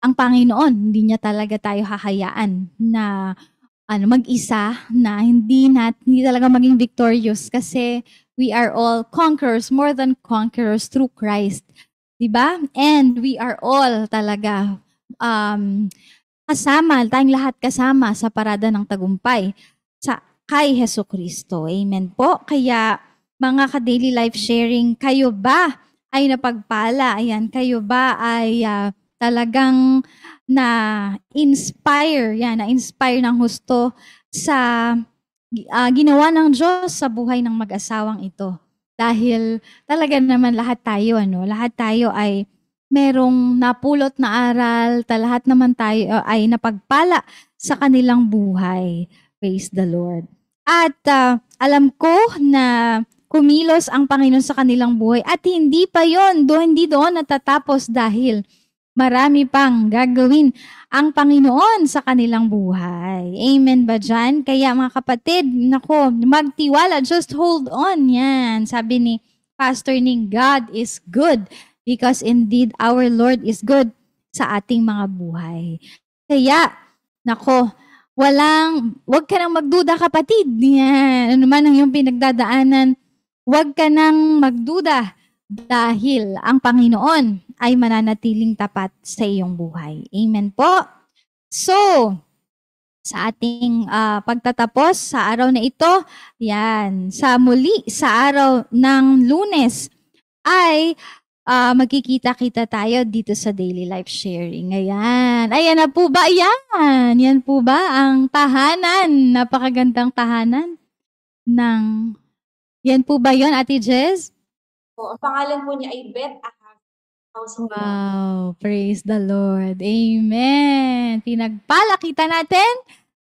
ang Panginoon hindi niya talaga tayo hahayaan na mag-isa, na hindi talaga maging victorious, kasi we are all conquerors, more than conquerors through Christ. Diba? And we are all talaga tayong lahat kasama sa parada ng tagumpay kay Hesukristo. Amen po. Kaya mga ka-daily life sharing, kayo ba ay napagpala? Ayan, kayo ba ay talagang na-inspire ng husto sa ginawa ng Diyos sa buhay ng mag-asawang ito? Dahil talaga naman lahat tayo ay merong napulot na aral, lahat naman tayo ay napagpala sa kanilang buhay. Praise the Lord. At alam ko na kumilos ang Panginoon sa kanilang buhay, at hindi doon natatapos, dahil marami pang gagawin ang Panginoon sa kanilang buhay. Amen ba dyan? Kaya mga kapatid, magtiwala, just hold on. Yan, sabi ni Pastor Ning, God is good because indeed our Lord is good sa ating mga buhay. Kaya, wag ka nang magduda, kapatid. Yan, ano man ang iyong pinagdadaanan, wag ka nang magduda, dahil ang Panginoon ay mananatiling tapat sa iyong buhay. Amen po. So, sa ating pagtatapos sa araw na ito, sa araw ng Lunes, ay magkikita-kita tayo dito sa Daily Life Sharing. Ayan na po ba? Yan po ba ang tahanan? Napakagandang tahanan yan po ba yun, Ate Jez? Ang pangalan po niya ay Beth Ahava House of God. Wow, praise the Lord. Amen. Pinagpala kita natin,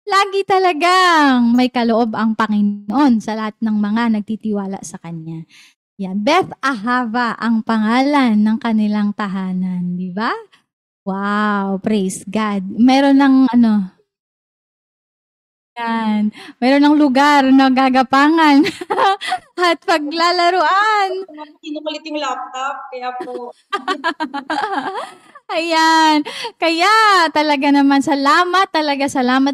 lagi talagang may kaloob ang Panginoon sa lahat ng mga nagtitiwala sa Kanya. Yan, Beth Ahava ang pangalan ng kanilang tahanan, di ba? Wow, praise God. Meron ng meron ng lugar na gagapangan at paglalaruan. Kinukulit yung laptop, kaya po. Ayan. Kaya talaga naman, salamat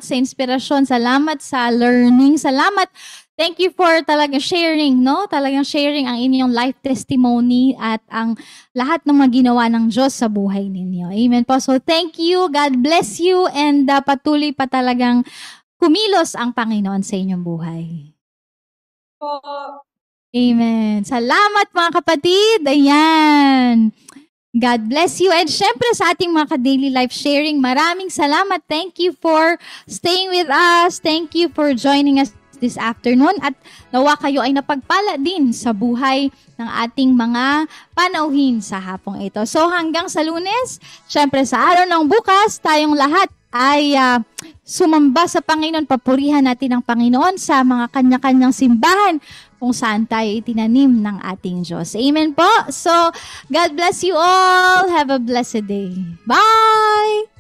sa inspirasyon, salamat sa learning, salamat. Thank you for talagang sharing, Talagang sharing ang inyong life testimony at ang lahat ng mga ginawa ng Diyos sa buhay ninyo. Amen po. So thank you, God bless you, and patuloy pa talagang kumilos ang Panginoon sa inyong buhay. Po. Amen. Salamat mga kapatid. Ayan. God bless you. And syempre sa ating mga ka-daily life sharing, maraming salamat. Thank you for staying with us. Thank you for joining us this afternoon. At nawa kayo ay napagpala din sa buhay ng ating mga panauhin sa hapong ito. So hanggang sa Lunes, syempre sa araw ng bukas, tayong lahat ay sumamba sa Panginoon, papurihan natin ang Panginoon sa mga kanya-kanyang simbahan kung saan tayo itinanim ng ating Diyos. Amen po. So, God bless you all. Have a blessed day. Bye!